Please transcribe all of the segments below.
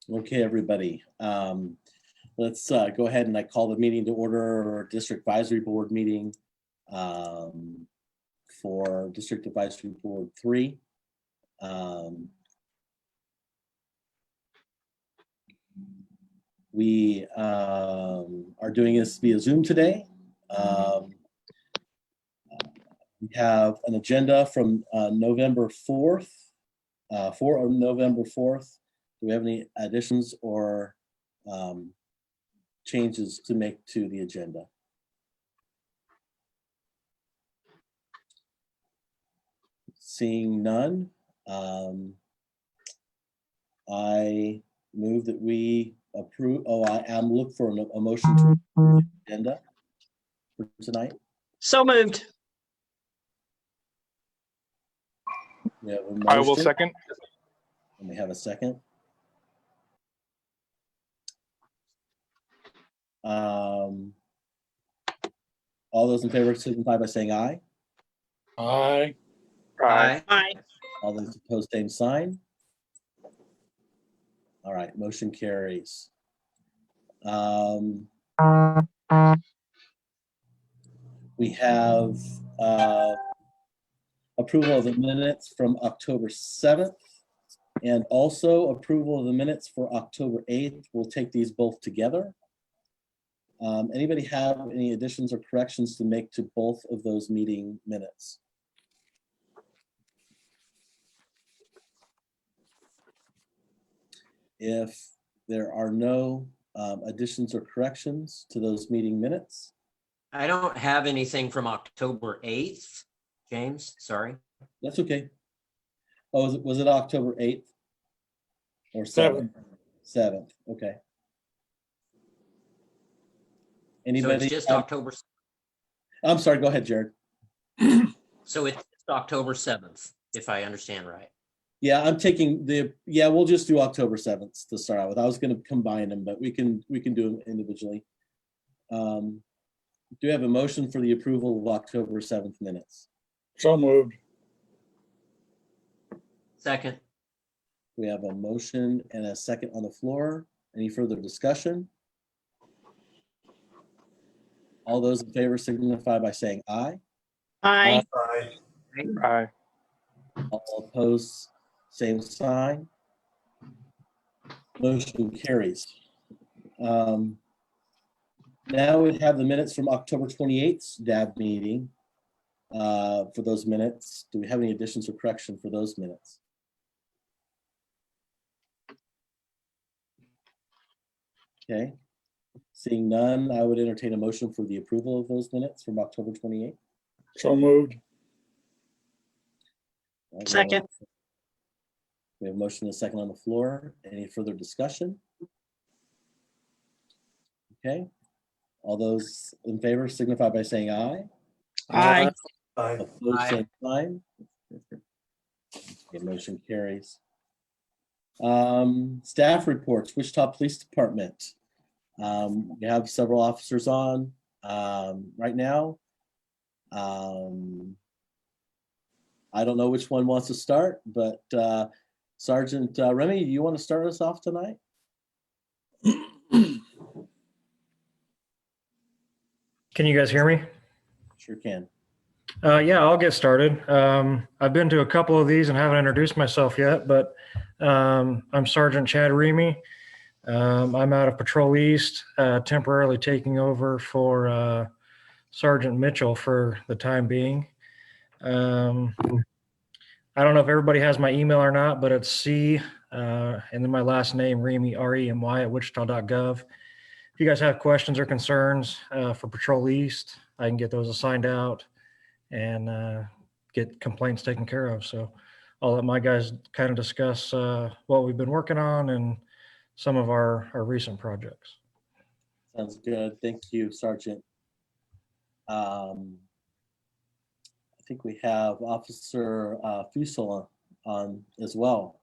Okay, everybody. Let's go ahead and I call the meeting to order, or District Advisory Board meeting for District Advisory Board 3. We are doing this via Zoom today. We have an agenda from November 4th, for November 4th. Do we have any additions or changes to make to the agenda? Seeing none, I move that we approve. Oh, I am looking for a motion to approve the agenda for tonight. So moved. We have a motion. I will second. And we have a second. All those in favor signify by saying aye. Aye. Aye. All those opposed, same sign. All right, motion carries. We have approval of the minutes from October 7th and also approval of the minutes for October 8th. We'll take these both together. Anybody have any additions or corrections to make to both of those meeting minutes? If there are no additions or corrections to those meeting minutes. I don't have anything from October 8th, James, sorry. That's okay. Oh, was it October 8th? Or 7th? 7th, okay. So Anybody? it's just October. I'm sorry, go ahead, Jared. So it's October 7th, if I understand right. Yeah, I'm taking we'll just do October 7th to start out with. I was gonna combine them, but we can do them individually. Do you have a motion for the approval of October 7th minutes? So moved. Second. We have a motion and a second on the floor. Any further discussion? All those in favor signify by saying aye. Aye. Aye. All opposed, same sign. Motion carries. Now we have the minutes from October 28th DAB meeting. For those minutes, do we have any additions or correction for those minutes? Okay, seeing none, I would entertain a motion for the approval of those minutes from October 28th. So moved. Second. We have a motion and a second on the floor. Any further discussion? Okay, all those in favor signify by saying aye. Aye. Opposed, Aye. same sign. Okay, motion carries. Staff reports, Wichita Police Department. We have several officers on right now. I don't know which one wants to start, but Sergeant Remy, do you want to start us off tonight? Can you guys hear me? Sure can. Yeah, I'll get started. I've been to a couple of these and haven't introduced myself yet, but I'm Sergeant Chad Remy. I'm out of Patrol East, temporarily taking over for Sergeant Mitchell for the time being. I don't know if everybody has my email or not, but it's C and then my last name, Remy, R-E-M-Y at wichita.gov. If you guys have questions or concerns for Patrol East, I can get those assigned out and get complaints taken care of. So I'll let my guys kind of discuss what we've been working on and some of our recent projects. Sounds good. Thank you, Sergeant. I think we have Officer Fusel on as well.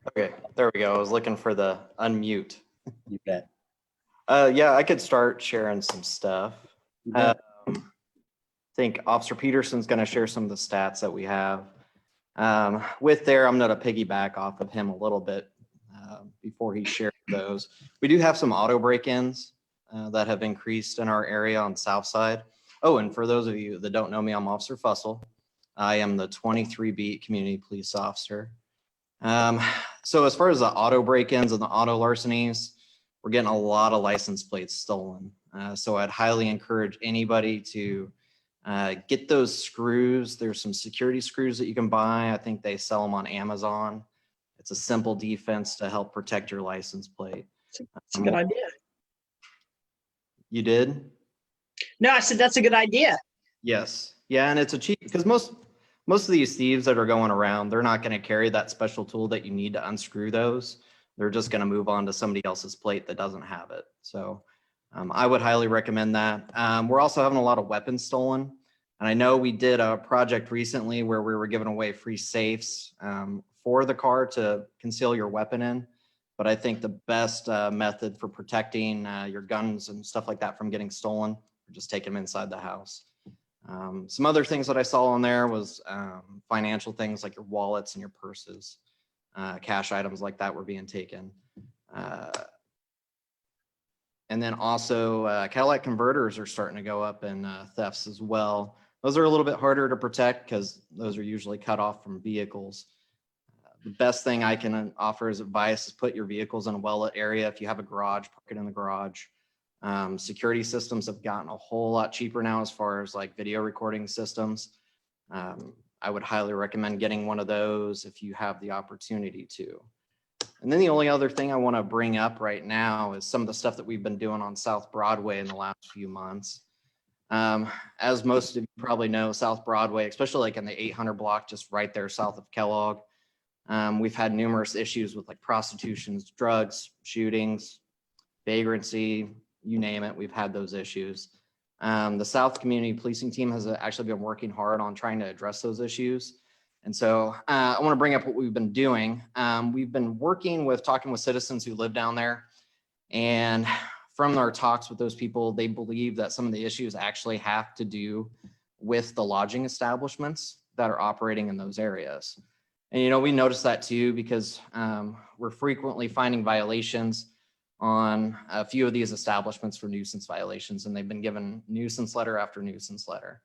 Okay, there we go. I was looking for the unmute. You bet. Yeah, I could start sharing some stuff. You bet. I think Officer Peterson's going to share some of the stats that we have. With there, I'm going to piggyback off of him a little bit before he shared those. We do have some auto break-ins that have increased in our area on South Side. Oh, and for those of you that don't know me, I'm Officer Fussell. I am the 23 beat community police officer. So as far as the auto break-ins and the auto larcenies, we're getting a lot of license plates stolen. So I'd highly encourage anybody to get those screws. There's some security screws that you can buy. I think they sell them on Amazon. It's a simple defense to help protect your license plate. It's a good idea. You did? No, I said that's a good idea. Yes. Yeah, and it's a cheap, because most of these thieves that are going around, they're not going to carry that special tool that you need to unscrew those. They're just going to move on to somebody else's plate that doesn't have it. So I would highly recommend that. We're also having a lot of weapons stolen. And I know we did a project recently where we were giving away free safes for the car to conceal your weapon in. But I think the best method for protecting your guns and stuff like that from getting stolen, just take them inside the house. Some other things that I saw on there was financial things like your wallets and your purses, cash items like that were being taken. And then also Cadillac converters are starting to go up in thefts as well. Those are a little bit harder to protect because those are usually cut off from vehicles. The best thing I can offer as advice is put your vehicles in a well-lit area. If you have a garage, park it in the garage. Security systems have gotten a whole lot cheaper now as far as like video recording systems. I would highly recommend getting one of those if you have the opportunity to. And then the only other thing I want to bring up right now is some of the stuff that we've been doing on South Broadway in the last few months. As most of you probably know, South Broadway, especially like in the 800 block, just right there south of Kellogg, we've had numerous issues with like prostitution, drugs, shootings, vagrancy, you name it, we've had those issues. The South Community Policing Team has actually been working hard on trying to address those issues. And so I want to bring up what we've been doing. We've been talking with citizens who live down there. And from our talks with those people, they believe that some of the issues actually have to do with the lodging establishments that are operating in those areas. And, you know, we noticed that too, because we're frequently finding violations on a few of these establishments for nuisance violations, and they've been given nuisance letter after nuisance letter.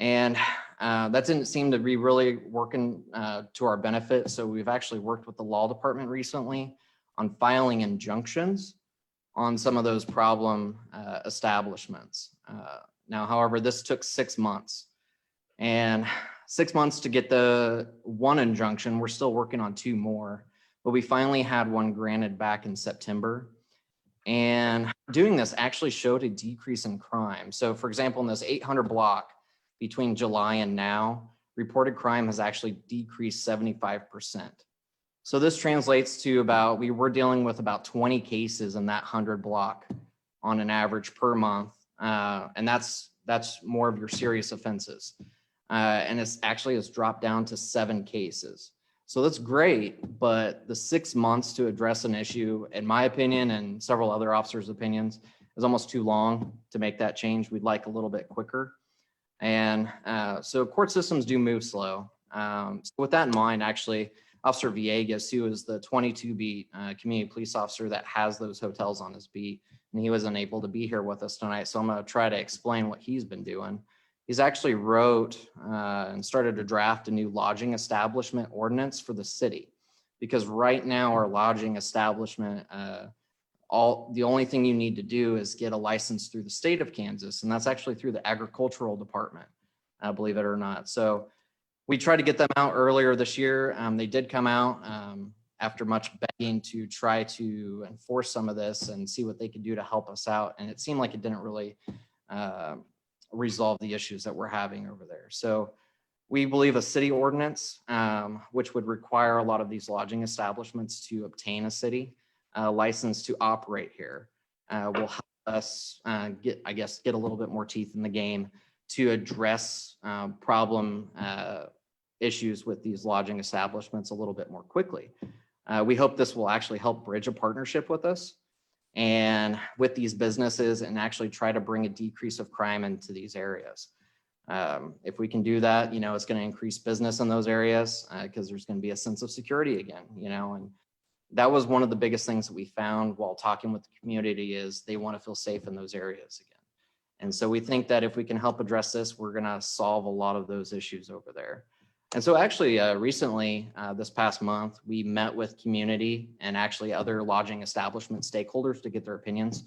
And that didn't seem to be really working to our benefit. So we've actually worked with the law department recently on filing injunctions on some of those problem establishments. Now, however, this took 6 months, and 6 months to get the one injunction. We're still working on 2 more, but we finally had one granted back in September. And doing this actually showed a decrease in crime. So for example, in this 800 block between July and now, reported crime has actually decreased 75%. So this translates to about, we were dealing with about 20 cases in that 100 block on an average per month. And that's more of your serious offenses. And it's dropped down to 7 cases. So that's great, but the 6 months to address an issue, in my opinion, and several other officers' opinions, is almost too long to make that change. We'd like a little bit quicker. And so court systems do move slow. So with that in mind, actually, Officer Villegas, who is the 22 beat community police officer that has those hotels on his beat, and he was unable to be here with us tonight. So I'm going to try to explain what he's been doing. He's actually wrote and started to draft a new lodging establishment ordinance for the city, because right now our lodging establishment, the only thing you need to do is get a license through the state of Kansas, and that's actually through the agricultural department, believe it or not. So we tried to get them out earlier this year. They did come out after much begging to try to enforce some of this and see what they could do to help us out, and it seemed like it didn't really resolve the issues that we're having over there. So we believe a city ordinance, which would require a lot of these lodging establishments to obtain a city license to operate here, will help us get a little bit more teeth in the game to address problem issues with these lodging establishments a little bit more quickly. We hope this will actually help bridge a partnership with us and with these businesses and actually try to bring a decrease of crime into these areas. If we can do that, it's going to increase business in those areas because there's going to be a sense of security again, and that was one of the biggest things that we found while talking with the community is they want to feel safe in those areas again. And so we think that if we can help address this, we're going to solve a lot of those issues over there. And so actually recently, this past month, we met with community and actually other lodging establishment stakeholders to get their opinions,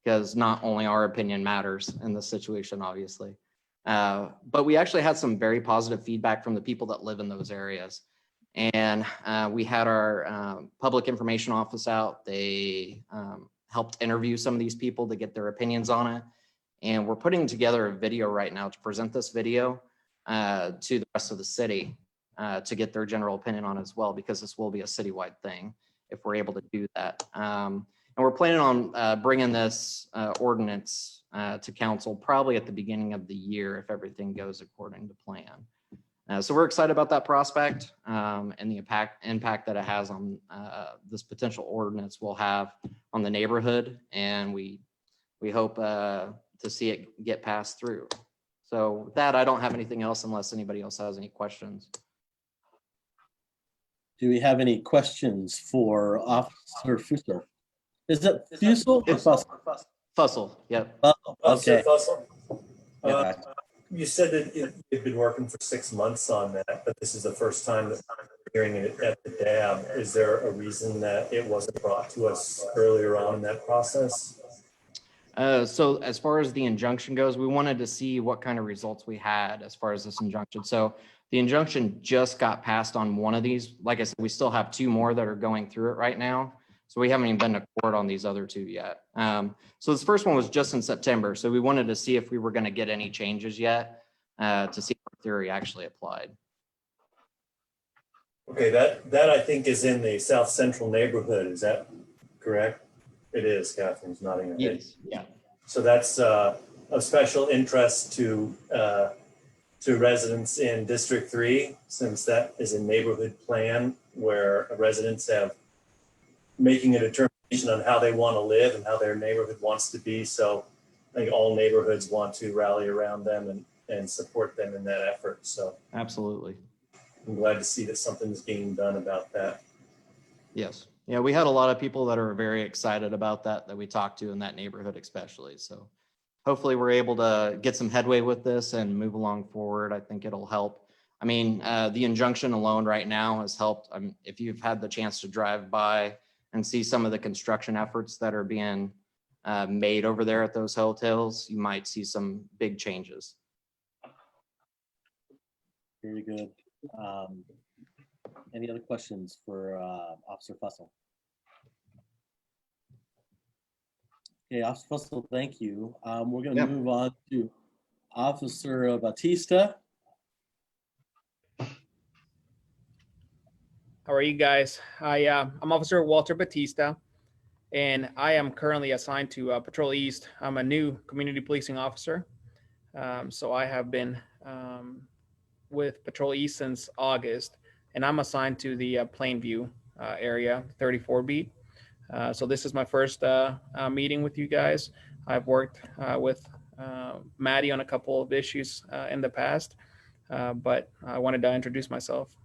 because not only our opinion matters in this situation, obviously, but we actually had some very positive feedback from the people that live in those areas. And we had our public information office out. They helped interview some of these people to get their opinions on it. And we're putting together a video right now to present this video to the rest of the city to get their general opinion on it as well, because this will be a citywide thing if we're able to do that. And we're planning on bringing this ordinance to council probably at the beginning of the year if everything goes according to plan. So we're excited about that prospect and the impact that it has on this potential ordinance will have on the neighborhood. And we hope to see it get passed through. So with that, I don't have anything else unless anybody else has any questions. Do we have any questions for Officer Fussell? Is it Fussell or Fussell? Fussell, yep. Okay. Fussell, Yeah. you said that you've been working for 6 months on that, but this is the first time that I'm hearing it at the DAB. Is there a reason that it wasn't brought to us earlier on in that process? So as far as the injunction goes, we wanted to see what kind of results we had as far as this injunction. So the injunction just got passed on one of these. Like I said, we still have 2 more that are going through it right now. So we haven't even been to court on these other 2 yet. So this first one was just in September. So we wanted to see if we were going to get any changes yet to see if our theory actually applied. Okay, that I think is in the South Central neighborhood. Is that correct? It is. Catherine's nodding her head. Yes, yeah. So that's of special interest to residents in District 3, since that is a neighborhood plan where residents have making a determination on how they want to live and how their neighborhood wants to be. So I think all neighborhoods want to rally around them and support them in that effort. So Absolutely. I'm glad to see that something's being done about that. Yes. Yeah, we had a lot of people that are very excited about that we talked to in that neighborhood especially. So hopefully we're able to get some headway with this and move along forward. I think it'll help. I mean, the injunction alone right now has helped. If you've had the chance to drive by and see some of the construction efforts that are being made over there at those hotels, you might see some big changes. Very good. Any other questions for Officer Fussell? Okay, Officer Fussell, thank you. We're going to move on to Officer Batista. How are you guys? I'm Officer Walter Batista, and I am currently assigned to Patrol East. I'm a new community policing officer. So I have been with Patrol East since August, and I'm assigned to the Plainview area, 34 beat. So this is my first meeting with you guys. I've worked with Maddie on a couple of issues in the past, but I wanted to introduce myself.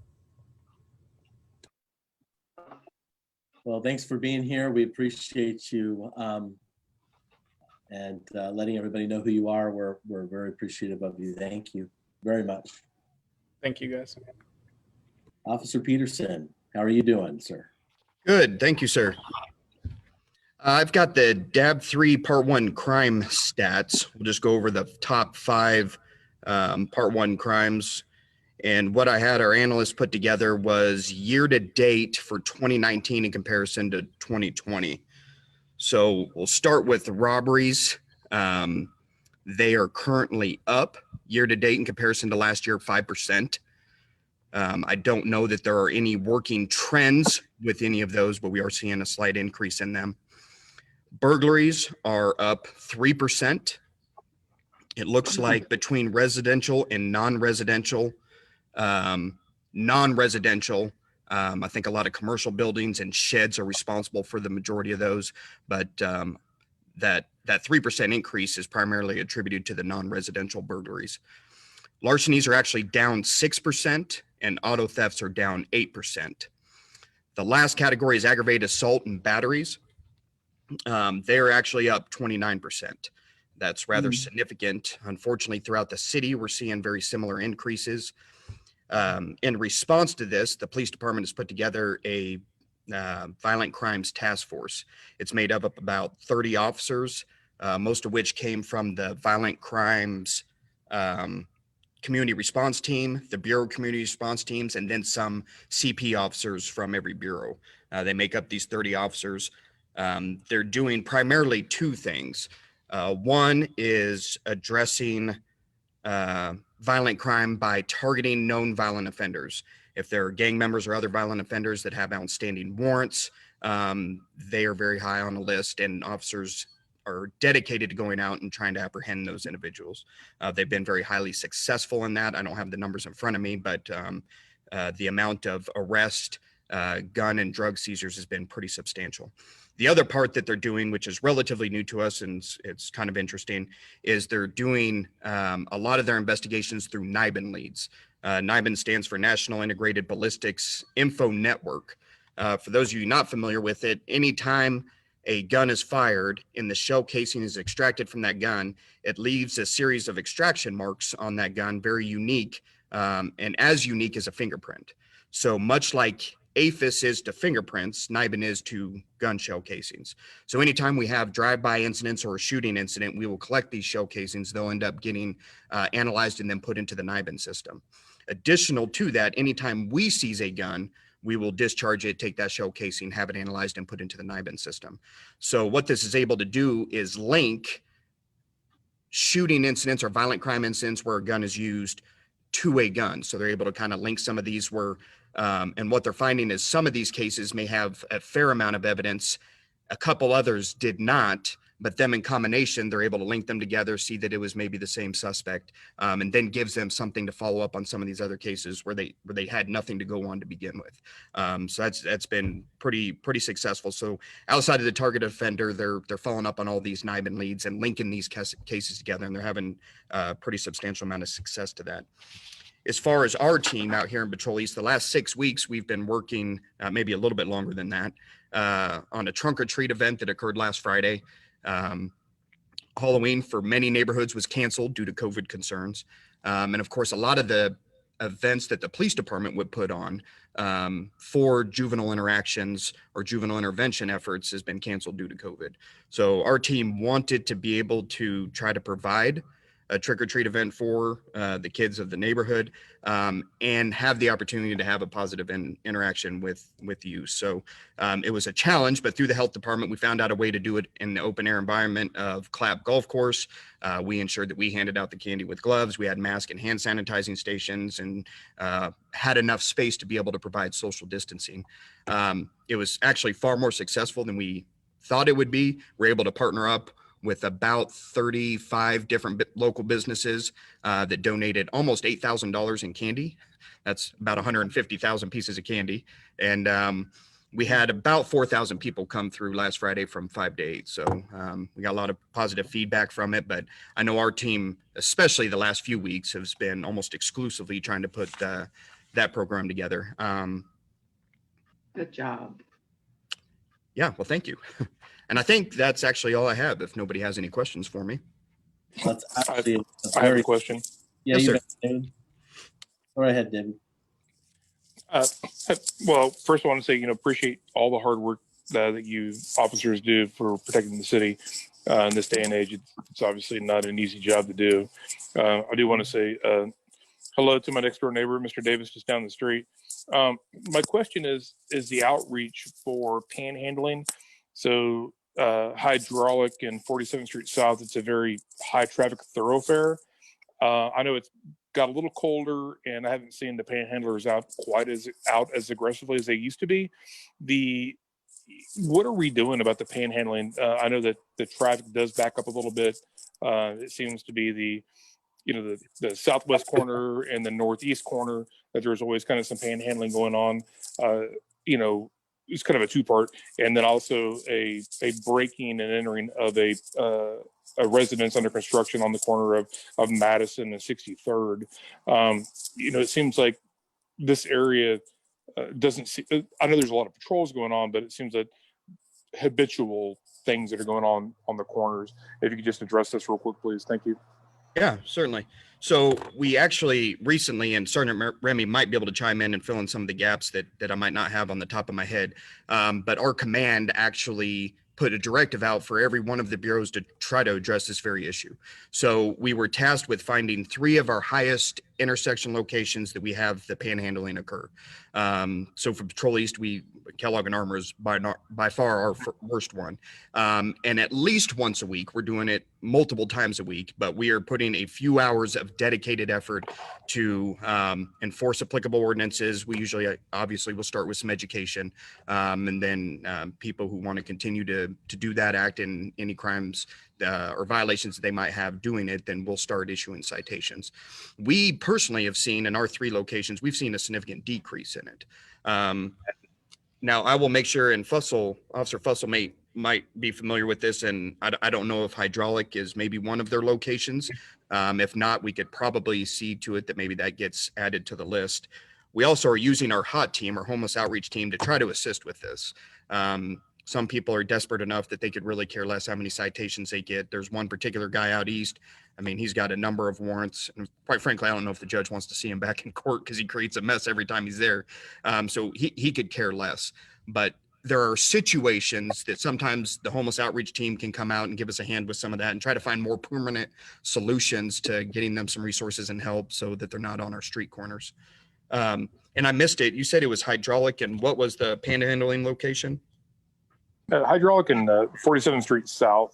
Well, thanks for being here. We appreciate you and letting everybody know who you are. We're very appreciative of you. Thank you very much. Thank you, guys. Officer Peterson, how are you doing, sir? Good, thank you, sir. I've got the DAB 3 Part 1 crime stats. We'll just go over the top 5 Part 1 crimes. And what I had our analysts put together was year to date for 2019 in comparison to 2020. So we'll start with the robberies. They are currently up year to date in comparison to last year, 5%. I don't know that there are any working trends with any of those, but we are seeing a slight increase in them. Burglaries are up 3%. It looks like between residential and non-residential, I think a lot of commercial buildings and sheds are responsible for the majority of those, but that 3% increase is primarily attributed to the non-residential burglaries. Larcenies are actually down 6% and auto thefts are down 8%. The last category is aggravated assault and batteries. They're actually up 29%. That's rather significant. Unfortunately, throughout the city, we're seeing very similar increases. In response to this, the police department has put together a violent crimes task force. It's made up of about 30 officers, most of which came from the violent crimes community response team, the Bureau community response teams, and then some CP officers from every bureau. They make up these 30 officers. They're doing primarily two things. One is addressing violent crime by targeting known violent offenders. If there are gang members or other violent offenders that have outstanding warrants, they are very high on the list, and officers are dedicated to going out and trying to apprehend those individuals. They've been very highly successful in that. I don't have the numbers in front of me, but the amount of arrest, gun and drug seizures has been pretty substantial. The other part that they're doing, which is relatively new to us and it's kind of interesting, is they're doing a lot of their investigations through NIBIN leads. NIBIN stands for National Integrated Ballistics Info Network. For those of you not familiar with it, anytime a gun is fired and the shell casing is extracted from that gun, it leaves a series of extraction marks on that gun, very unique, and as unique as a fingerprint. So much like APHIS is to fingerprints, NIBIN is to gun shell casings. So anytime we have drive-by incidents or a shooting incident, we will collect these shell casings. They'll end up getting analyzed and then put into the NIBIN system. Additional to that, anytime we seize a gun, we will discharge it, take that shell casing, have it analyzed and put into the NIBIN system. So what this is able to do is link shooting incidents or violent crime incidents where a gun is used to a gun. So they're able to kind of link some of these where, and what they're finding is some of these cases may have a fair amount of evidence. A couple others did not, but them in combination, they're able to link them together, see that it was maybe the same suspect, and then gives them something to follow up on some of these other cases where they had nothing to go on to begin with. So that's been pretty successful. So outside of the target offender, they're following up on all these NIBIN leads and linking these cases together, and they're having a pretty substantial amount of success to that. As far as our team out here in Patrol East, the last 6 weeks, we've been working maybe a little bit longer than that on a trunk or treat event that occurred last Friday. Halloween for many neighborhoods was canceled due to COVID concerns. And of course, a lot of the events that the police department would put on for juvenile interactions or juvenile intervention efforts has been canceled due to COVID. So our team wanted to be able to try to provide a trick or treat event for the kids of the neighborhood and have the opportunity to have a positive interaction with youth. So it was a challenge, but through the health department, we found out a way to do it in the open air environment of Clapp Golf Course. We ensured that we handed out the candy with gloves. We had mask and hand sanitizing stations and had enough space to be able to provide social distancing. It was actually far more successful than we thought it would be. We're able to partner up with about 35 different local businesses that donated almost $8,000 in candy. That's about 150,000 pieces of candy. And we had about 4,000 people come through last Friday from 5 to 8. So we got a lot of positive feedback from it. But I know our team, especially the last few weeks, has been almost exclusively trying to put that program together. Good job. Yeah, well, thank you. And I think that's actually all I have, if nobody has any questions for me. That's actually a I have very, a question. yeah, Yes, you sir. bet, David. Go right ahead, David. Well, first I want to say, appreciate all the hard work that you officers do for protecting the city. In this day and age, it's obviously not an easy job to do. I do want to say hello to my next door neighbor, Mr. Davis, just down the street. My question is the outreach for panhandling. So Hydraulic and 47th Street South, it's a very high traffic thoroughfare. I know it's got a little colder and I haven't seen the panhandlers out quite as aggressively as they used to be. What are we doing about the panhandling? I know that the traffic does back up a little bit. It seems to be the southwest corner and the northeast corner that there's always kind of some panhandling going on. It's kind of a two-part, and then also a breaking and entering of a a residence under construction on the corner of Madison and 63rd. It seems like this area doesn't see, I know there's a lot of patrols going on, but it seems that habitual things that are going on the corners. If you could just address this real quick, please. Thank you. Yeah, certainly. So we actually recently, and Sergeant Remy might be able to chime in and fill in some of the gaps that I might not have on the top of my head. But our command actually put a directive out for every one of the bureaus to try to address this very issue. So we were tasked with finding 3 of our highest intersection locations that we have the panhandling occur. So for Patrol East, Kellogg and Armour is by far our worst one. And at least once a week, we're doing it multiple times a week, but we are putting a few hours of dedicated effort to enforce applicable ordinances. We usually, obviously, will start with some education, and then people who want to continue to do that act in any crimes or violations that they might have doing it, then we'll start issuing citations. We personally have seen in our 3 locations, we've seen a significant decrease in it. Now, I will make sure, and Officer Fussell might be familiar with this, and I don't know if hydraulic is maybe one of their locations. If not, we could probably see to it that maybe that gets added to the list. We also are using our HOT team, our homeless outreach team, to try to assist with this. Some people are desperate enough that they could really care less how many citations they get. There's one particular guy out east. I mean, he's got a number of warrants. And quite frankly, I don't know if the judge wants to see him back in court because he creates a mess every time he's there. So he could care less. But there are situations that sometimes the homeless outreach team can come out and give us a hand with some of that and try to find more permanent solutions to getting them some resources and help so that they're not on our street corners. And I missed it. You said it was hydraulic, and what was the panhandling location? Hydraulic and 47th Street South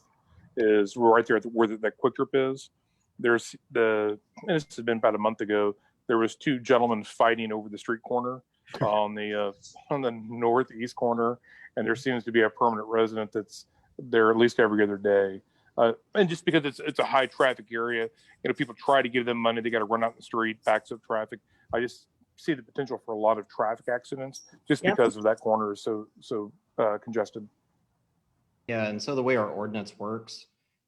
is right there where that Quick Trip is. This has been about a month ago. There was 2 gentlemen fighting over the street corner on the northeast corner, and there seems to be a permanent resident that's there at least every other day. And just because it's a high traffic area, people try to give them money, they got to run out in the street, backs up traffic. I just see the potential for a lot of traffic accidents just because of that corner is so congested. Yeah, and so the way our ordinance works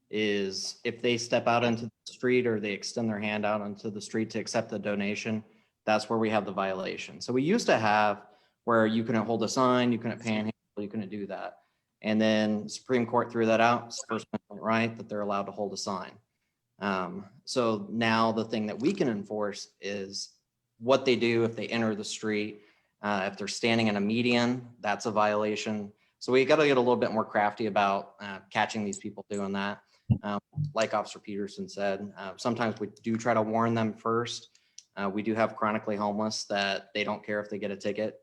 is if they step out into the street or they extend their hand out onto the street to accept the donation, that's where we have the violation. So we used to have where you couldn't hold a sign, you couldn't panhandle, you couldn't do that. And then Supreme Court threw that out, it's First Amendment right, that they're allowed to hold a sign. So now the thing that we can enforce is what they do if they enter the street. If they're standing in a median, that's a violation. So we got to get a little bit more crafty about catching these people doing that. Like Officer Peterson said, sometimes we do try to warn them first. We do have chronically homeless that they don't care if they get a ticket.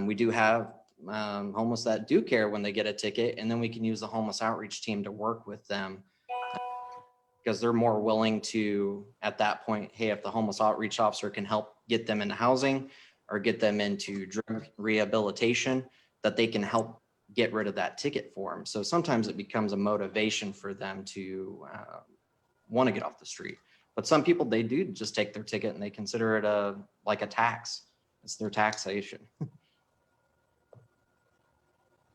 We do have homeless that do care when they get a ticket, and then we can use the homeless outreach team to work with them because they're more willing to, at that point, hey, if the homeless outreach officer can help get them into housing or get them into drug rehabilitation, that they can help get rid of that ticket for them. So sometimes it becomes a motivation for them to want to get off the street. But some people, they do just take their ticket and they consider it like a tax. It's their taxation.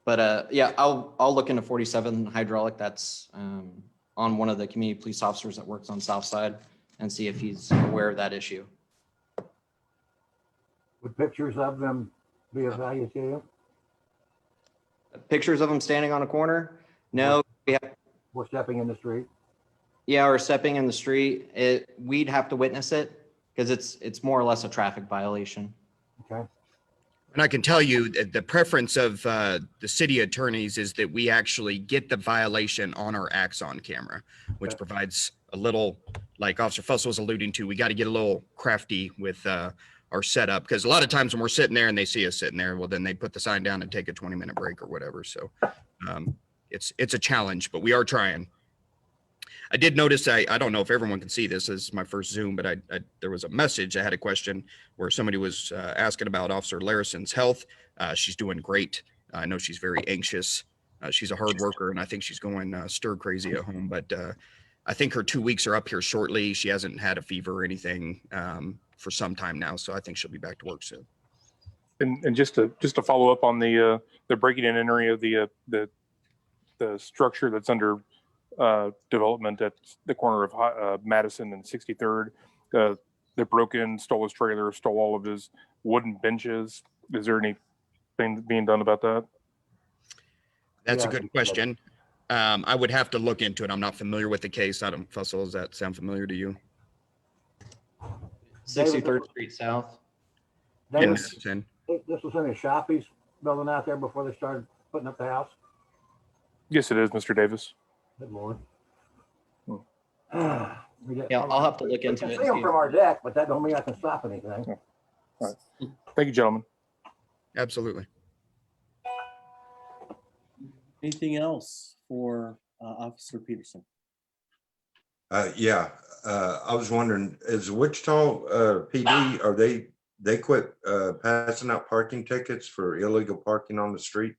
But yeah, I'll look into 47 hydraulic. That's on one of the community police officers that works on South Side and see if he's aware of that issue. Would pictures of them be of value to you? Pictures of them standing on a corner? No. Or stepping in the street? Yeah, or stepping in the street. We'd have to witness it because it's more or less a traffic violation. Okay. And I can tell you that the preference of the city attorneys is that we actually get the violation on our Axon camera, which Okay. provides a little, like Officer Fussell was alluding to, we got to get a little crafty with our setup, because a lot of times when we're sitting there and they see us sitting there, well, then they put the sign down and take a 20-minute break or whatever. So it's a challenge, but we are trying. I did notice, I don't know if everyone can see this, is my first Zoom, but there was a message. I had a question where somebody was asking about Officer Larison's health. She's doing great. I know she's very anxious. She's a hard worker, and I think she's going stir crazy at home, but I think her 2 weeks are up here shortly. She hasn't had a fever or anything for some time now, so I think she'll be back to work soon. And just to follow up on the breaking and entering of the structure that's under development at the corner of Madison and 63rd. They broke in, stole his trailer, stole all of his wooden benches. Is there anything being done about that? That's a Yeah. good question. I would have to look into it. I'm not familiar with the case. Adam Fussell, does that sound familiar to you? 63rd Street South. In David, Madison. this was in a Shoppies building out there before they started putting up the house. Yes, it is, Mr. Davis. Good Lord. Hmm. Yeah, I'll have to look We into can it. see and them see. from our deck, but that don't mean I can stop anything. Thank you, gentlemen. Absolutely. Anything else for Officer Peterson? Yeah, I was wondering, is Wichita PD, are they quit passing out parking tickets for illegal parking on the street?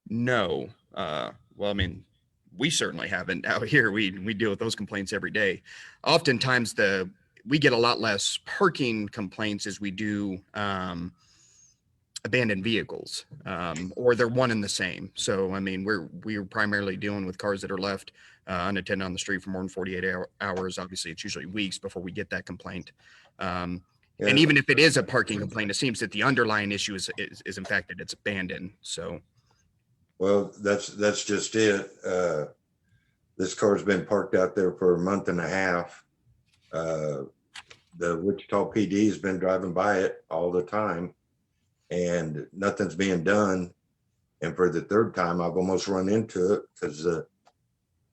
No. Well, I mean, we certainly haven't out here. We deal with those complaints every day. Oftentimes we get a lot less parking complaints as we do abandoned vehicles, or they're one and the same. So, I mean, we're primarily dealing with cars that are left unattended on the street for more than 48 hours. Obviously, it's usually weeks before we get that complaint. And even if it is a parking complaint, it seems that the underlying issue is in fact that it's abandoned. So, Well, that's just it. This car's been parked out there for a month and a half. The Wichita PD has been driving by it all the time, and nothing's being done. And for the third time, I've almost run into it because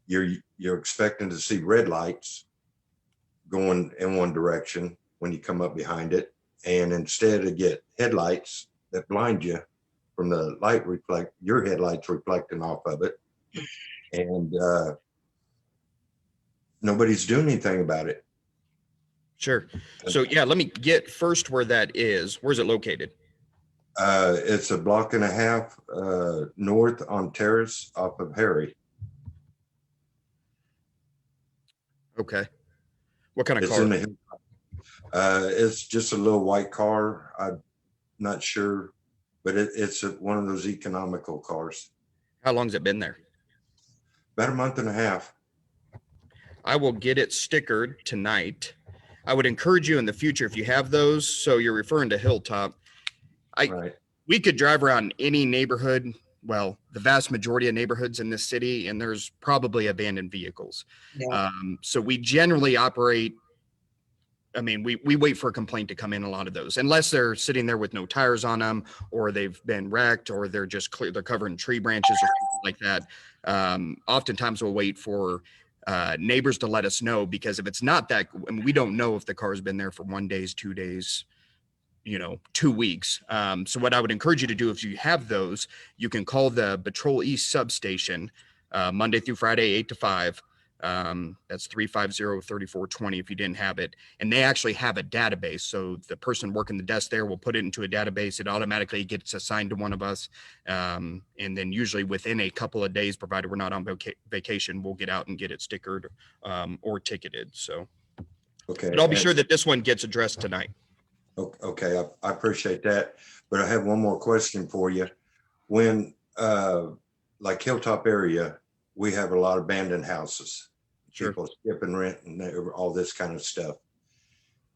you're expecting to see red lights going in one direction when you come up behind it, and instead of get headlights that blind you from the light your headlights reflecting off of it, and nobody's doing anything about it. sure. So, yeah, let me get first where that is. Where's it located? It's a block and a half north on Terrace off of Harry. Okay. What kind of It's car? in the hill. It's just a little white car. I'm not sure, but it's one of those economical cars. How long's it been there? About a month and a half. I will get it stickered tonight. I would encourage you in the future, if you have those, so you're referring to Hilltop, Right. we could drive around any neighborhood, well, the vast majority of neighborhoods in this city, and there's probably abandoned vehicles. So we generally operate, I mean, we wait for a complaint to come in a lot of those, unless they're sitting there with no tires on them, or they've been wrecked, or they're just clear, they're covered in tree branches or something like that. Oftentimes we'll wait for neighbors to let us know, because if it's not that, I mean, we don't know if the car's been there for 1 day, 2 days, 2 weeks. So what I would encourage you to do, if you have those, you can call the Patrol East substation Monday through Friday, 8 to 5. That's 350-3420 if you didn't have it. And they actually have a database. So the person working the desk there will put it into a database. It automatically gets assigned to one of us. And then usually within a couple of days, provided we're not on vacation, we'll get out and get it stickered or ticketed. So, Okay. but I'll be sure that this one gets addressed tonight. Okay, I appreciate that, but I have one more question for you. When, like Hilltop area, we have a lot of abandoned houses. Sure. People skipping rent and all this kind of stuff.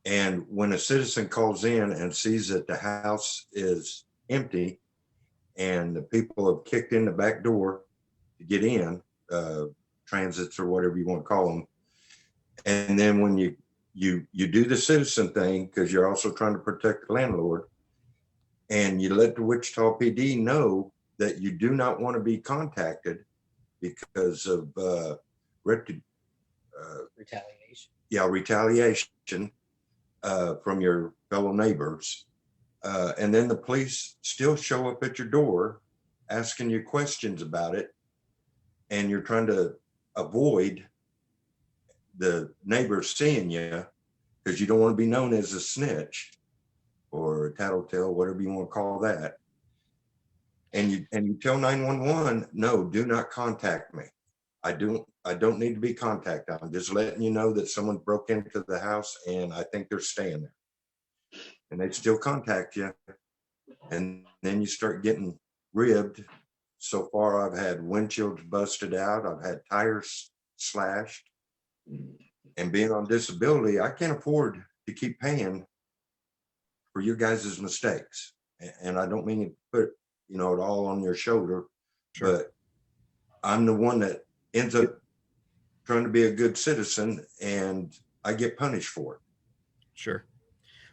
And when a citizen calls in and sees that the house is empty and the people have kicked in the back door to get in, transits or whatever you want to call them, and then when you do the citizen thing, because you're also trying to protect the landlord, and you let the Wichita PD know that you do not want to be contacted because of Retaliation. retaliation from your fellow neighbors, and then the police still show up at your door asking you questions about it, and you're trying to avoid the neighbors seeing you because you don't want to be known as a snitch or a tattletale, whatever you want to call that. And you tell 911, no, do not contact me. I don't need to be contacted. I'm just letting you know that someone broke into the house and I think they're staying there. And they still contact you. And then you start getting ribbed so far I've had windshields busted out, I've had tires slashed. And being on disability, I can't afford to keep paying for you guys' mistakes. And I don't mean to put, it all on your shoulder, but I'm the one that ends up trying to be a good citizen and I get punished for it. Sure.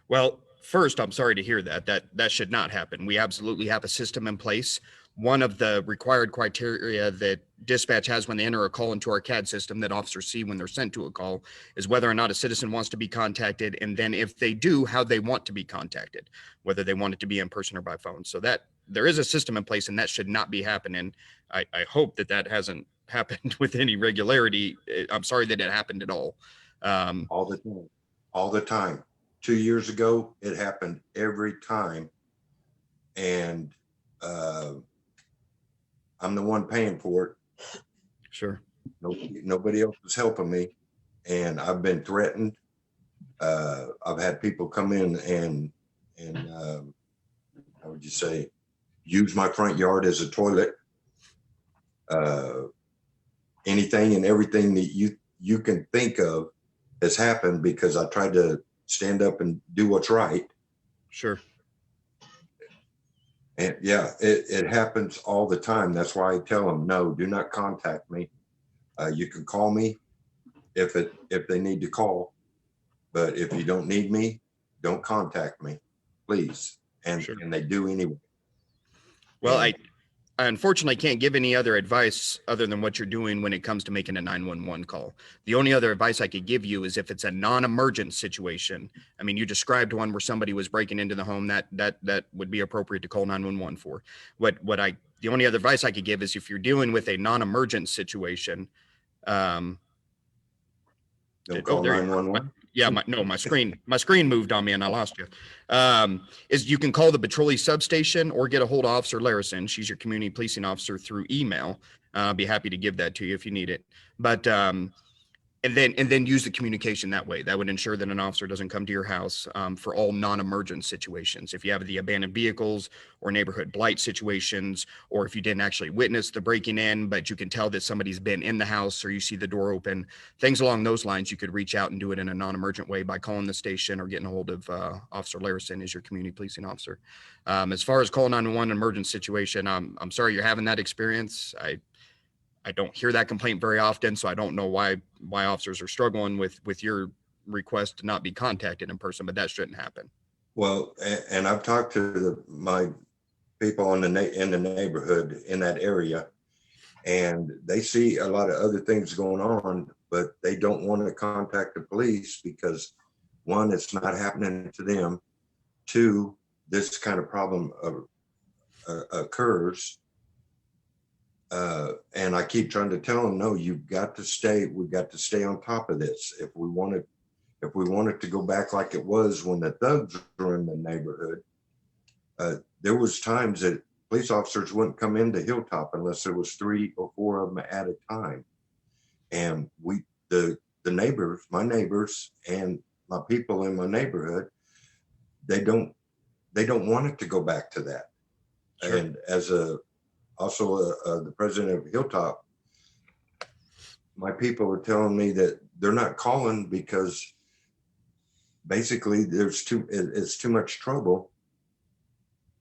Well, first, I'm sorry to hear that. That should not happen. We absolutely have a system in place. One of the required criteria that dispatch has when they enter a call into our CAD system that officers see when they're sent to a call is whether or not a citizen wants to be contacted. And then if they do, how they want to be contacted, whether they want it to be in person or by phone. So that there is a system in place and that should not be happening. I hope that hasn't happened with any regularity. I'm sorry that it happened at all. All the time. 2 years ago, it happened every time. And I'm the one paying for it. Sure. Nobody else is helping me. And I've been threatened. I've had people come in and how would you say, use my front yard as a toilet. Anything and everything that you can think of has happened because I tried to stand up and do what's right. Sure. And yeah, it happens all the time. That's why I tell them, no, do not contact me. You can call me if they need to call, but if you don't need me, don't contact me, please. And Sure. And they do anyway. Well, I unfortunately can't give any other advice other than what you're doing when it comes to making a 911 call. The only other advice I could give you is if it's a non-emergent situation. I mean, you described one where somebody was breaking into the home, that would be appropriate to call 911 for. The only other advice I could give is if you're dealing with a non-emergent situation, Don't call 911. yeah, my screen moved on me and I lost you. Is you can call the Patrol East substation or get a hold of Officer Larison. She's your community policing officer through email. I'll be happy to give that to you if you need it. But and then use the communication that way. That would ensure that an officer doesn't come to your house for all non-emergent situations. If you have the abandoned vehicles or neighborhood blight situations, or if you didn't actually witness the breaking in, but you can tell that somebody's been in the house or you see the door open, things along those lines, you could reach out and do it in a non-emergent way by calling the station or getting a hold of Officer Larison as your community policing officer. As far as calling 911 emergent situation, I'm sorry you're having that experience. I don't hear that complaint very often, so I don't know why officers are struggling with your request to not be contacted in person, but that shouldn't happen. Well, and I've talked to my people in the neighborhood in that area, and they see a lot of other things going on, but they don't want to contact the police because, one, it's not happening to them. Two, this kind of problem occurs. And I keep trying to tell them, no, we've got to stay on top of this. If we want it to go back like it was when the thugs were in the neighborhood, there was times that police officers wouldn't come into Hilltop unless there was 3 or 4 of them at a time. And the neighbors, my neighbors and my people in my neighborhood, they don't want it to go back to that. Sure. And as also the president of Hilltop, my people are telling me that they're not calling because basically it's too much trouble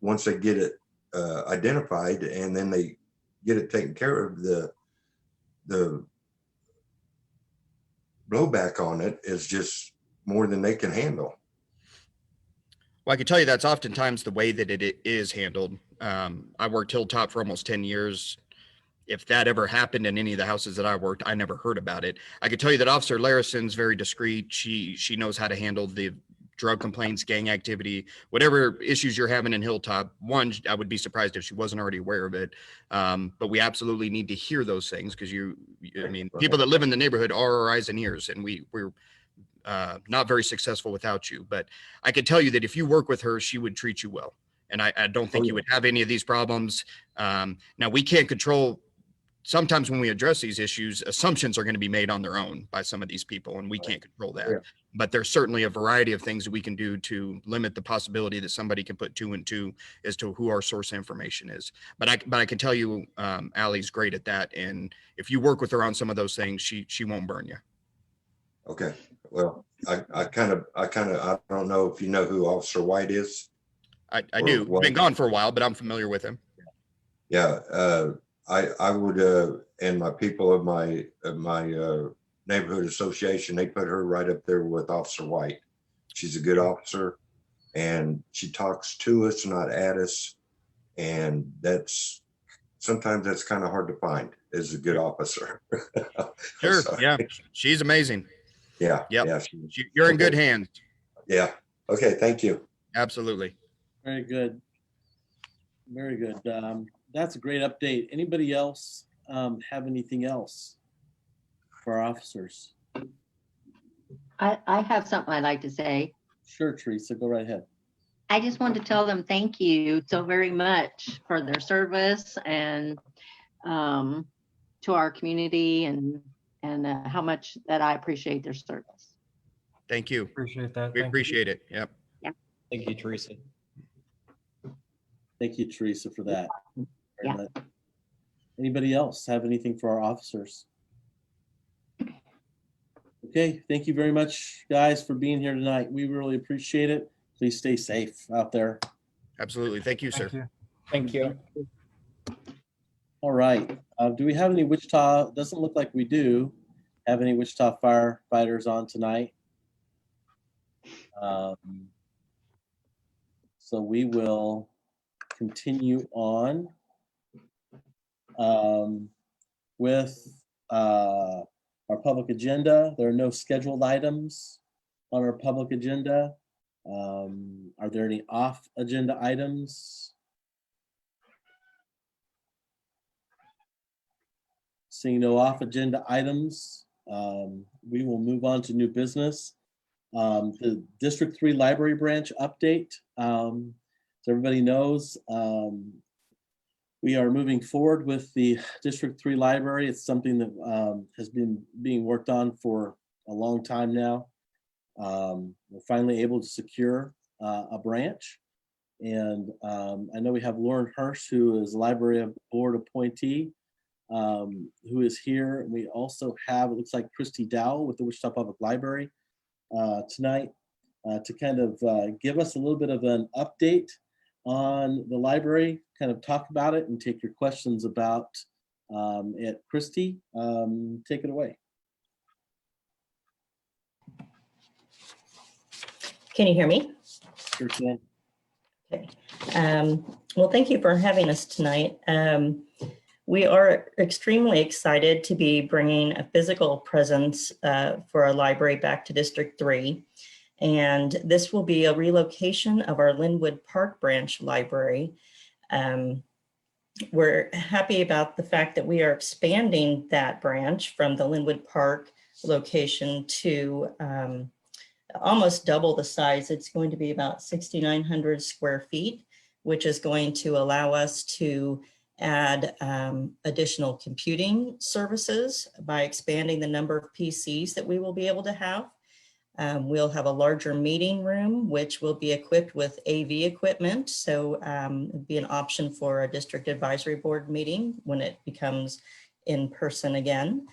once they get it identified, and then they get it taken care of. The blowback on it is just more than they can handle. Well, I can tell you that's oftentimes the way that it is handled. I worked Hilltop for almost 10 years. If that ever happened in any of the houses that I worked, I never heard about it. I can tell you that Officer Larison's very discreet. She knows how to handle the drug complaints, gang activity, whatever issues you're having in Hilltop. One, I would be surprised if she wasn't already aware of it. But we absolutely need to hear those things because people that live in the neighborhood are our eyes and ears, and we're not very successful without you. But I can tell you that if you work with her, she would treat you well. And I don't think you would have any of these problems. Now, we can't control sometimes when we address these issues, assumptions are going to be made on their own by some of these people, and we can't control that. Yeah. But there's certainly a variety of things that we can do to limit the possibility that somebody can put 2 and 2 as to who our source information is. But I can tell you, Allie's great at that. And if you work with her on some of those things, she won't burn you. Okay, well, I don't know if you know who Officer White is. I Or do. what? Been gone for a while, but I'm familiar with him. Yeah, I would, and my people of my neighborhood association, they put her right up there with Officer White. She's a good officer, and she talks to us, not at us. And sometimes that's kind of hard to find as a good officer. Sure. So, Yeah. She's amazing. Yeah. Yep. Yeah. You're in good hands. Yeah. Okay. Thank you. Absolutely. Very good. Very good. That's a great update. Anybody else have anything else for our officers? I have something I'd like to say. Sure, Teresa, go right ahead. I just wanted to tell them thank you so very much for their service and to our community and how much that I appreciate their service. Thank you. Appreciate that. We Thank you. appreciate it. Yep. Thank you, Teresa. Thank you, Teresa, for that. Very Yeah. much. Anybody else have anything for our officers? Okay, thank you very much, guys, for being here tonight. We really appreciate it. Please stay safe out there. Absolutely. Thank you, sir. Thank you. Thank you. All right. Do we have any Wichita? Doesn't look like we do have any Wichita firefighters on tonight. So we will continue on with our public agenda. There are no scheduled items on our public agenda. Are there any off agenda items? Seeing no off agenda items, we will move on to new business. The District 3 Library Branch update. As everybody knows, we are moving forward with the District 3 Library. It's something that has been being worked on for a long time now. We're finally able to secure a branch. And I know we have Lauren Hirsch, who is Library Board appointee, who is here. And we also have, it looks like Christy Dowell with the Wichita Public Library tonight to kind of give us a little bit of an update on the library, kind of talk about it and take your questions about it. Christy, take it away. Can you hear me? Sure can. Okay. Well, thank you for having us tonight. We are extremely excited to be bringing a physical presence for our library back to District 3. And this will be a relocation of our Linwood Park Branch Library. We're happy about the fact that we are expanding that branch from the Linwood Park location to almost double the size. It's going to be about 6,900 square feet, which is going to allow us to add additional computing services by expanding the number of PCs that we will be able to have. We'll have a larger meeting room, which will be equipped with AV equipment. So it'd be an option for a district advisory board meeting when it becomes in person again.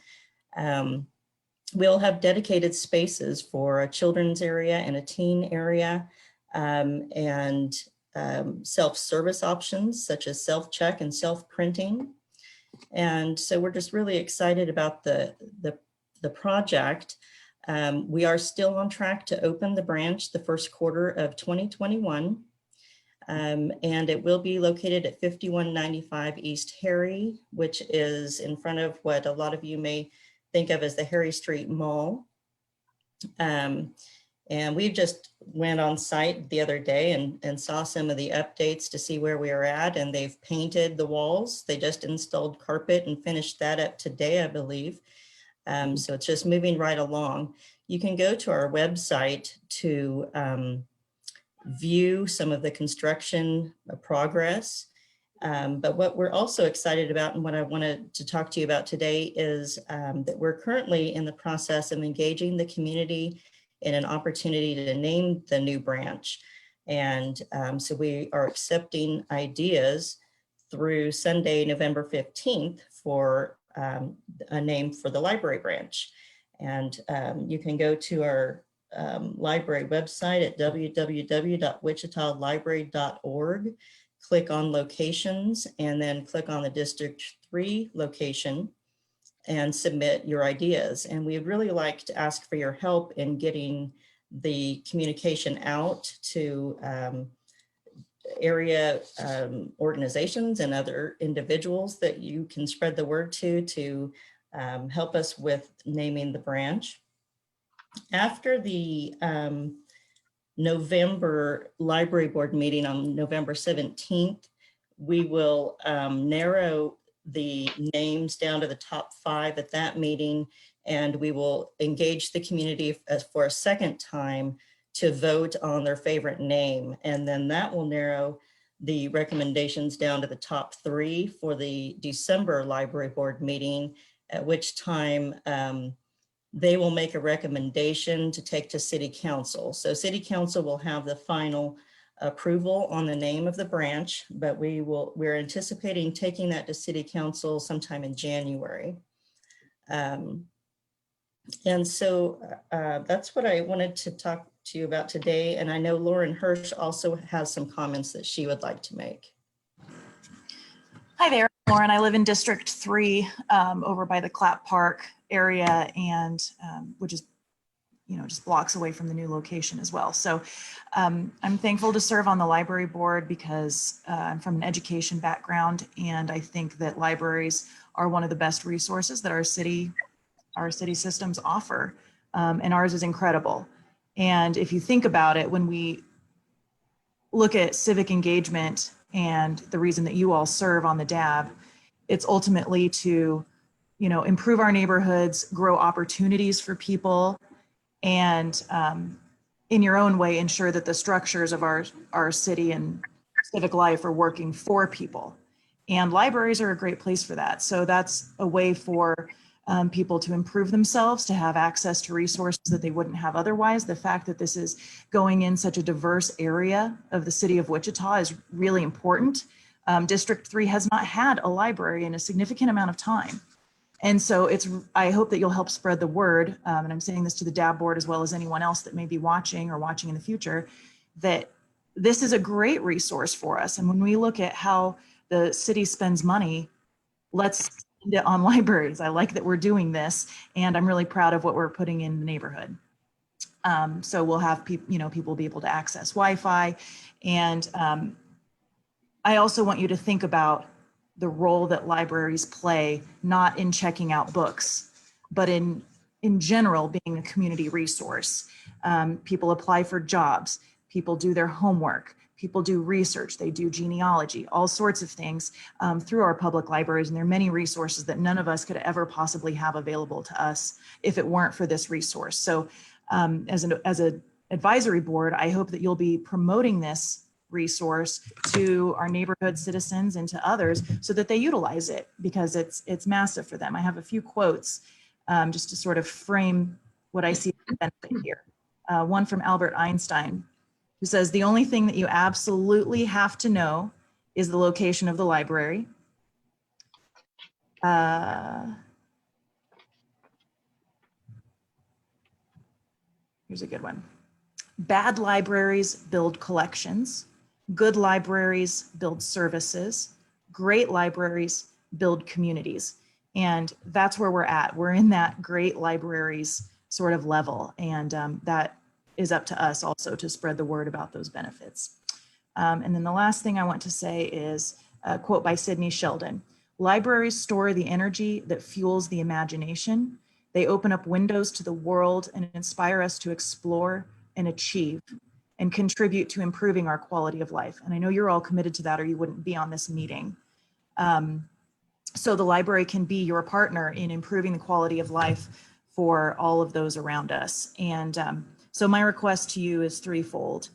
We'll have dedicated spaces for a children's area and a teen area, and self-service options such as self-check and self-printing. And so we're just really excited about the project. We are still on track to open the branch the first quarter of 2021. And it will be located at 5195 East Harry, which is in front of what a lot of you may think of as the Harry Street Mall. And we just went on site the other day and saw some of the updates to see where we are at, and they've painted the walls. They just installed carpet and finished that up today, I believe. So it's just moving right along. You can go to our website to view some of the construction progress. But what we're also excited about and what I wanted to talk to you about today is that we're currently in the process of engaging the community in an opportunity to name the new branch. And so we are accepting ideas through Sunday, November 15th for a name for the library branch. And you can go to our library website at www.wichitalibrary.org, click on locations, and then click on the District 3 location and submit your ideas. And we'd really like to ask for your help in getting the communication out to area organizations and other individuals that you can spread the word to help us with naming the branch. After the November library board meeting on November 17th, we will narrow the names down to the top 5 at that meeting, and we will engage the community for a second time to vote on their favorite name. And then that will narrow the recommendations down to the top 3 for the December library board meeting, at which time they will make a recommendation to take to City Council. So City Council will have the final approval on the name of the branch, but we're anticipating taking that to City Council sometime in January. And so that's what I wanted to talk to you about today. And I know Lauren Hirsch also has some comments that she would like to make. Hi there, Lauren. I live in District 3 over by the Clap Park area, and which is, just blocks away from the new location as well. So I'm thankful to serve on the library board because I'm from an education background, and I think that libraries are one of the best resources that our city systems offer, and ours is incredible. And if you think about it, when we look at civic engagement and the reason that you all serve on the DAB, it's ultimately to, improve our neighborhoods, grow opportunities for people, and in your own way, ensure that the structures of our city and civic life are working for people. And libraries are a great place for that. So that's a way for people to improve themselves, to have access to resources that they wouldn't have otherwise. The fact that this is going in such a diverse area of the city of Wichita is really important. District 3 has not had a library in a significant amount of time. And so I hope that you'll help spread the word, and I'm saying this to the DAB board as well as anyone else that may be watching or watching in the future, that this is a great resource for us. And when we look at how the city spends money, let's spend it on libraries. I like that we're doing this, and I'm really proud of what we're putting in the neighborhood. So we'll have people be able to access Wi-Fi. And I also want you to think about the role that libraries play, not in checking out books, but in general being a community resource. People apply for jobs, people do their homework, people do research, they do genealogy, all sorts of things through our public libraries. And there are many resources that none of us could ever possibly have available to us if it weren't for this resource. So as an advisory board, I hope that you'll be promoting this resource to our neighborhood citizens and to others so that they utilize it, because it's massive for them. I have a few quotes just to sort of frame what I see as the benefit here. One from Albert Einstein, who says, "The only thing that you absolutely have to know is the location of the library." Here's a good one. "Bad libraries build collections. Good libraries build services. Great libraries build communities." And that's where we're at. We're in that great libraries sort of level. And that is up to us also to spread the word about those benefits. And then the last thing I want to say is a quote by Sidney Sheldon. "Libraries store the energy that fuels the imagination. They open up windows to the world and inspire us to explore and achieve and contribute to improving our quality of life." And I know you're all committed to that, or you wouldn't be on this meeting. So the library can be your partner in improving the quality of life for all of those around us. And so my request to you is threefold.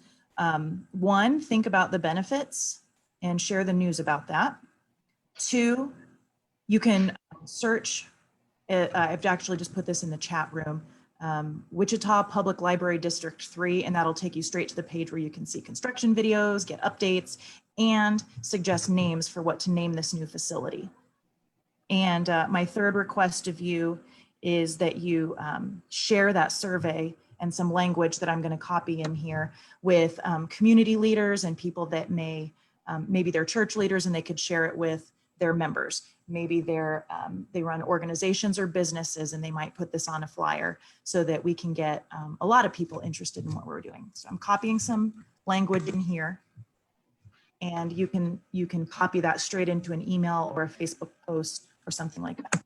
One, think about the benefits and share the news about that. 2, you can search, I've actually just put this in the chat room, Wichita Public Library District 3, and that'll take you straight to the page where you can see construction videos, get updates, and suggest names for what to name this new facility. And my third request of you is that you share that survey and some language that I'm going to copy in here with community leaders and people that may, maybe they're church leaders and they could share it with their members. Maybe they run organizations or businesses and they might put this on a flyer so that we can get a lot of people interested in what we're doing. So I'm copying some language in here, and you can copy that straight into an email or a Facebook post or something like that.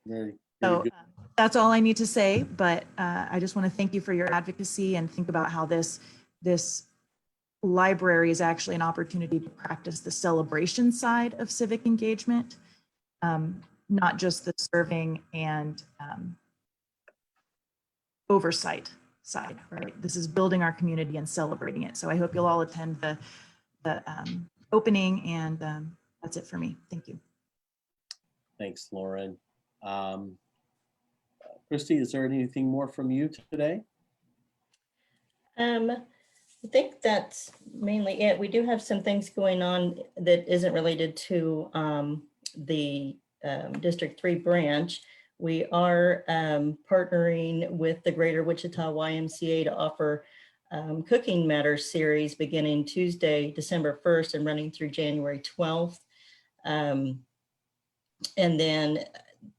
Very So good. that's all I need to say, but I just want to thank you for your advocacy and think about how this library is actually an opportunity to practice the celebration side of civic engagement, not just the serving and oversight side, right? This is building our community and celebrating it. So I hope you'll all attend the opening, and that's it for me. Thank you. Thanks, Lauren. Christy, is there anything more from you today? I think that's mainly it. We do have some things going on that isn't related to the District 3 branch. We are partnering with the Greater Wichita YMCA to offer Cooking Matters series beginning Tuesday, December 1st and running through January 12th. And then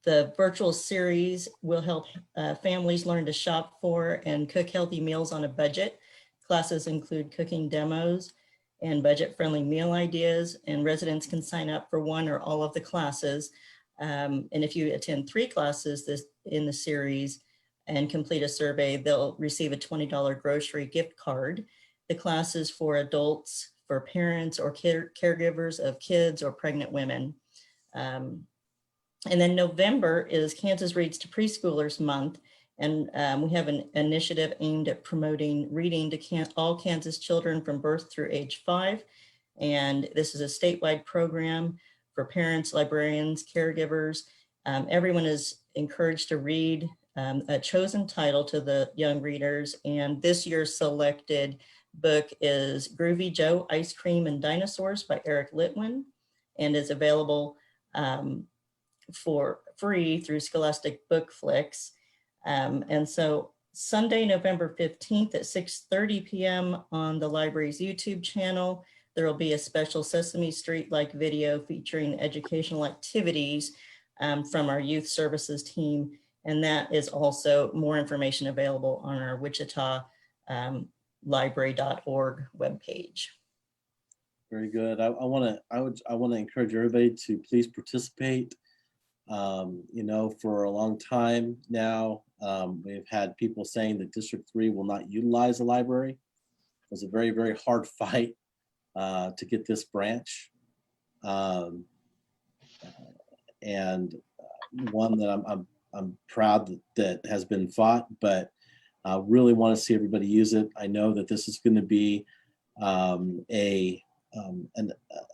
the virtual series will help families learn to shop for and cook healthy meals on a budget. Classes include cooking demos and budget-friendly meal ideas, and residents can sign up for one or all of the classes. And if you attend 3 classes in the series and complete a survey, they'll receive a $20 grocery gift card. The class is for adults, for parents or caregivers of kids or pregnant women. And then November is Kansas Reads to Preschoolers Month. And we have an initiative aimed at promoting reading to all Kansas children from birth through age 5. And this is a statewide program for parents, librarians, caregivers. Everyone is encouraged to read a chosen title to the young readers. And this year's selected book is Groovy Joe, Ice Cream and Dinosaurs by Eric Litwin, and is available for free through Scholastic Book Flicks. And so Sunday, November 15th at 6:30 p.m. on the library's YouTube channel, there will be a special Sesame Street-like video featuring educational activities from our youth services team. And that is also more information available on our Wichita library.org webpage. Very good. I want to encourage everybody to please participate. You know, for a long time now, we've had people saying that District 3 will not utilize the library. It was a very, very hard fight to get this branch, and one that I'm proud that has been fought, but really want to see everybody use it. I know that this is going to be a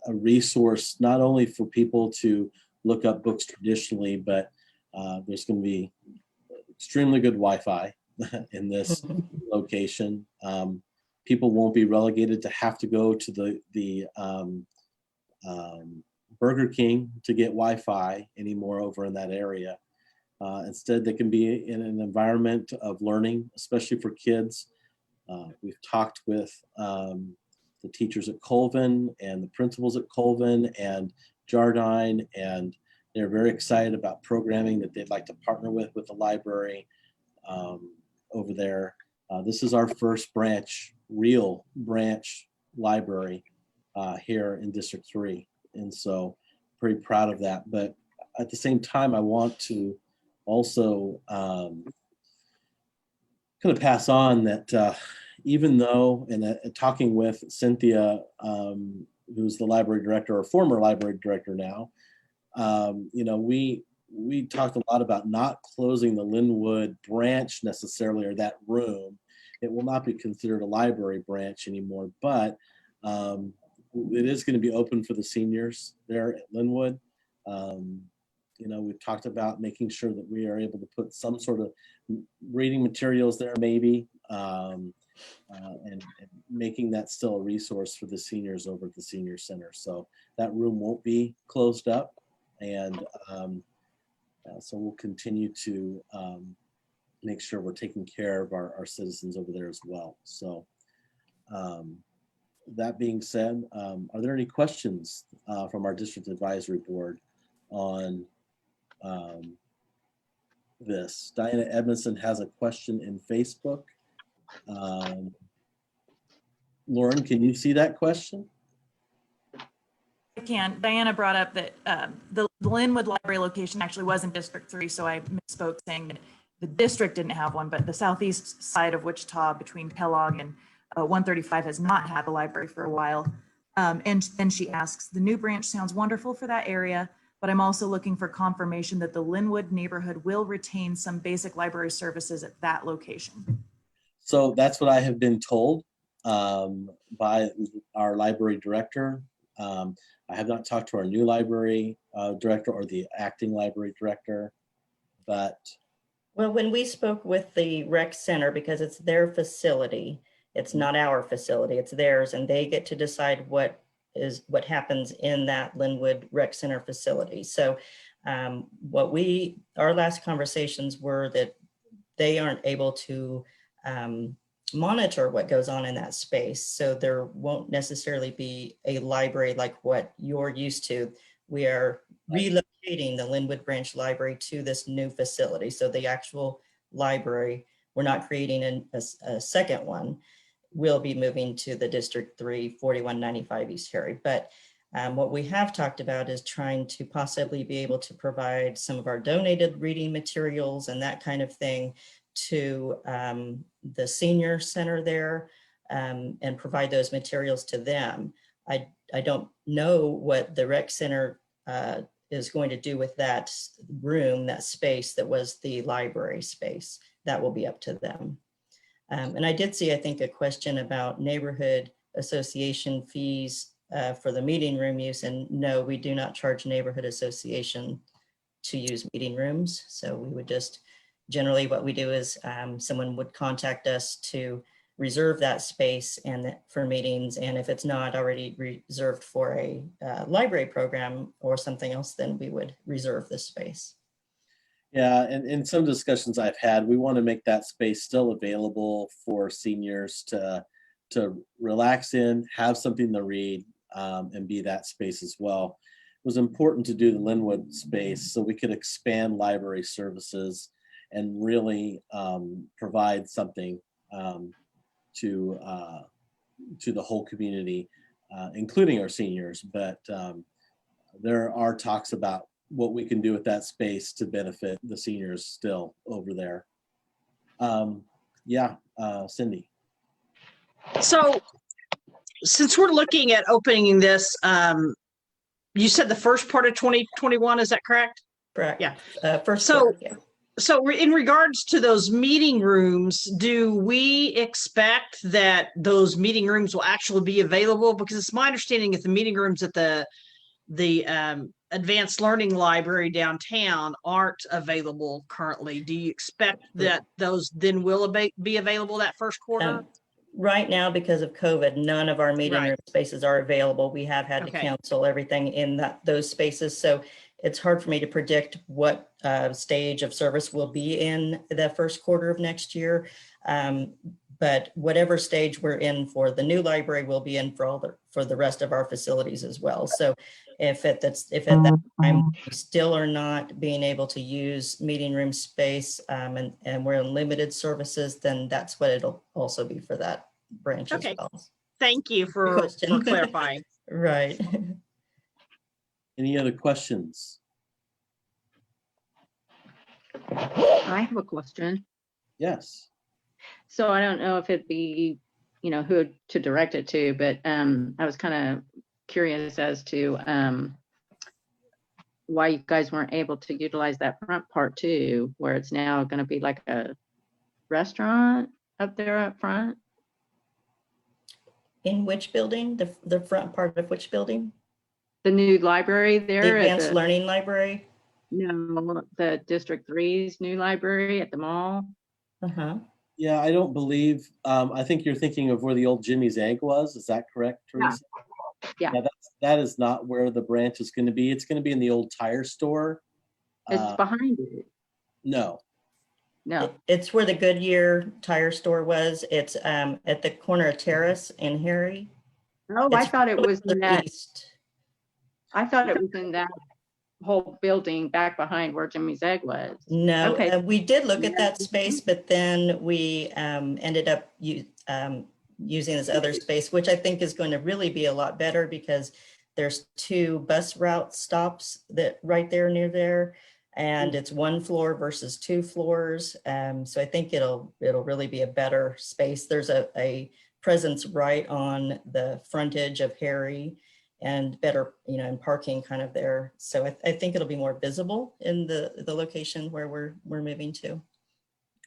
resource not only for people to look up books traditionally, but there's going to be extremely good Wi-Fi in this location. People won't be relegated to have to go to the Burger King to get Wi-Fi anymore over in that area. Instead, they can be in an environment of learning, especially for kids. We've talked with the teachers at Colvin and the principals at Colvin and Jardine, and they're very excited about programming that they'd like to partner with the library over there. This is our first real branch library here in District 3. And so pretty proud of that. But at the same time, I want to also kind of pass on that even though, and talking with Cynthia, who's the library director or former library director now, you know, we talked a lot about not closing the Linwood branch necessarily, or that room. It will not be considered a library branch anymore, but it is going to be open for the seniors there at Linwood. We've talked about making sure that we are able to put some sort of reading materials there maybe, and making that still a resource for the seniors over at the senior center. So that room won't be closed up, and so we'll continue to make sure we're taking care of our citizens over there as well. So that being said, are there any questions from our district advisory board on this? Diana Edmondson has a question in Facebook. Lauren, can you see that question? I can. Diana brought up that the Linwood Library location actually was in District 3, so I misspoke saying that the district didn't have one, but the southeast side of Wichita between Kellogg and 135 has not had a library for a while. And then she asks, the new branch sounds wonderful for that area, but I'm also looking for confirmation that the Linwood neighborhood will retain some basic library services at that location. So that's what I have been told by our library director. I have not talked to our new library director or the acting library director, but. Well, when we spoke with the rec center, because it's their facility, it's not our facility, it's theirs, and they get to decide what happens in that Linwood Rec Center facility. So our last conversations were that they aren't able to monitor what goes on in that space. So there won't necessarily be a library like what you're used to. We are relocating the Linwood Branch Library to this new facility. So the actual library, we're not creating a second one. We'll be moving to the District 3, 4195 East Harry. But what we have talked about is trying to possibly be able to provide some of our donated reading materials and that kind of thing to the senior center there, and provide those materials to them. I don't know what the rec center is going to do with that room, that space that was the library space. That will be up to them. And I did see, I think, a question about neighborhood association fees for the meeting room use. And no, we do not charge neighborhood association to use meeting rooms. So we would just, generally what we do is someone would contact us to reserve that space and for meetings. And if it's not already reserved for a library program or something else, then we would reserve the space. Yeah, and in some discussions I've had, we want to make that space still available for seniors to relax in, have something to read, and be that space as well. It was important to do the Linwood space so we could expand library services and really provide something to the whole community, including our seniors. But there are talks about what we can do with that space to benefit the seniors still over there. Cindy. So since we're looking at opening this, you said the first part of 2021, is that correct? Correct. Yeah. So in regards to those meeting rooms, do we expect that those meeting rooms will actually be available? Because it's my understanding that the meeting rooms at the Advanced Learning Library downtown aren't available currently. Do you expect that those then will be available that first quarter? Right now, because of COVID, none of our meeting room spaces are available. We have had to cancel everything in those spaces. So it's hard for me to predict what stage of service will be in the first quarter of next year. But whatever stage we're in for the new library, we'll be in for the rest of our facilities as well. So if at that time we still are not being able to use meeting room space and we're in limited services, then that's what it'll also be for that branch as well. Thank you for clarifying. Right. Any other questions? I have a question. Yes. So I don't know if it'd be, who to direct it to, but I was kind of curious as to why you guys weren't able to utilize that front part too, where it's now going to be like a restaurant up there up front. In which building? The front part of which building? The new library The there at Advanced Learning Library? no, the District 3's new library at the mall. Uh-huh. Yeah, I don't believe, I think you're thinking of where the old Jimmy's Egg was. Is that correct, Teresa? Yeah. That is not where the branch is going to be. It's going to be in the old tire store. It's behind it. No, No. It's where the Goodyear tire store was. It's at the corner of Terrace and Harry. Oh, I It's thought it was in further that. east. I thought it was in that whole building back behind where Jimmy's Egg was. No, Okay. we did look at that Yeah. space, but then we ended up using this other space, which I think is going to really be a lot better because there's 2 bus route stops that right there near there. And it's 1 floor versus 2 floors. So I think it'll really be a better space. There's a presence right on the frontage of Harry and better, and parking kind of there. So I think it'll be more visible in the location where we're moving to.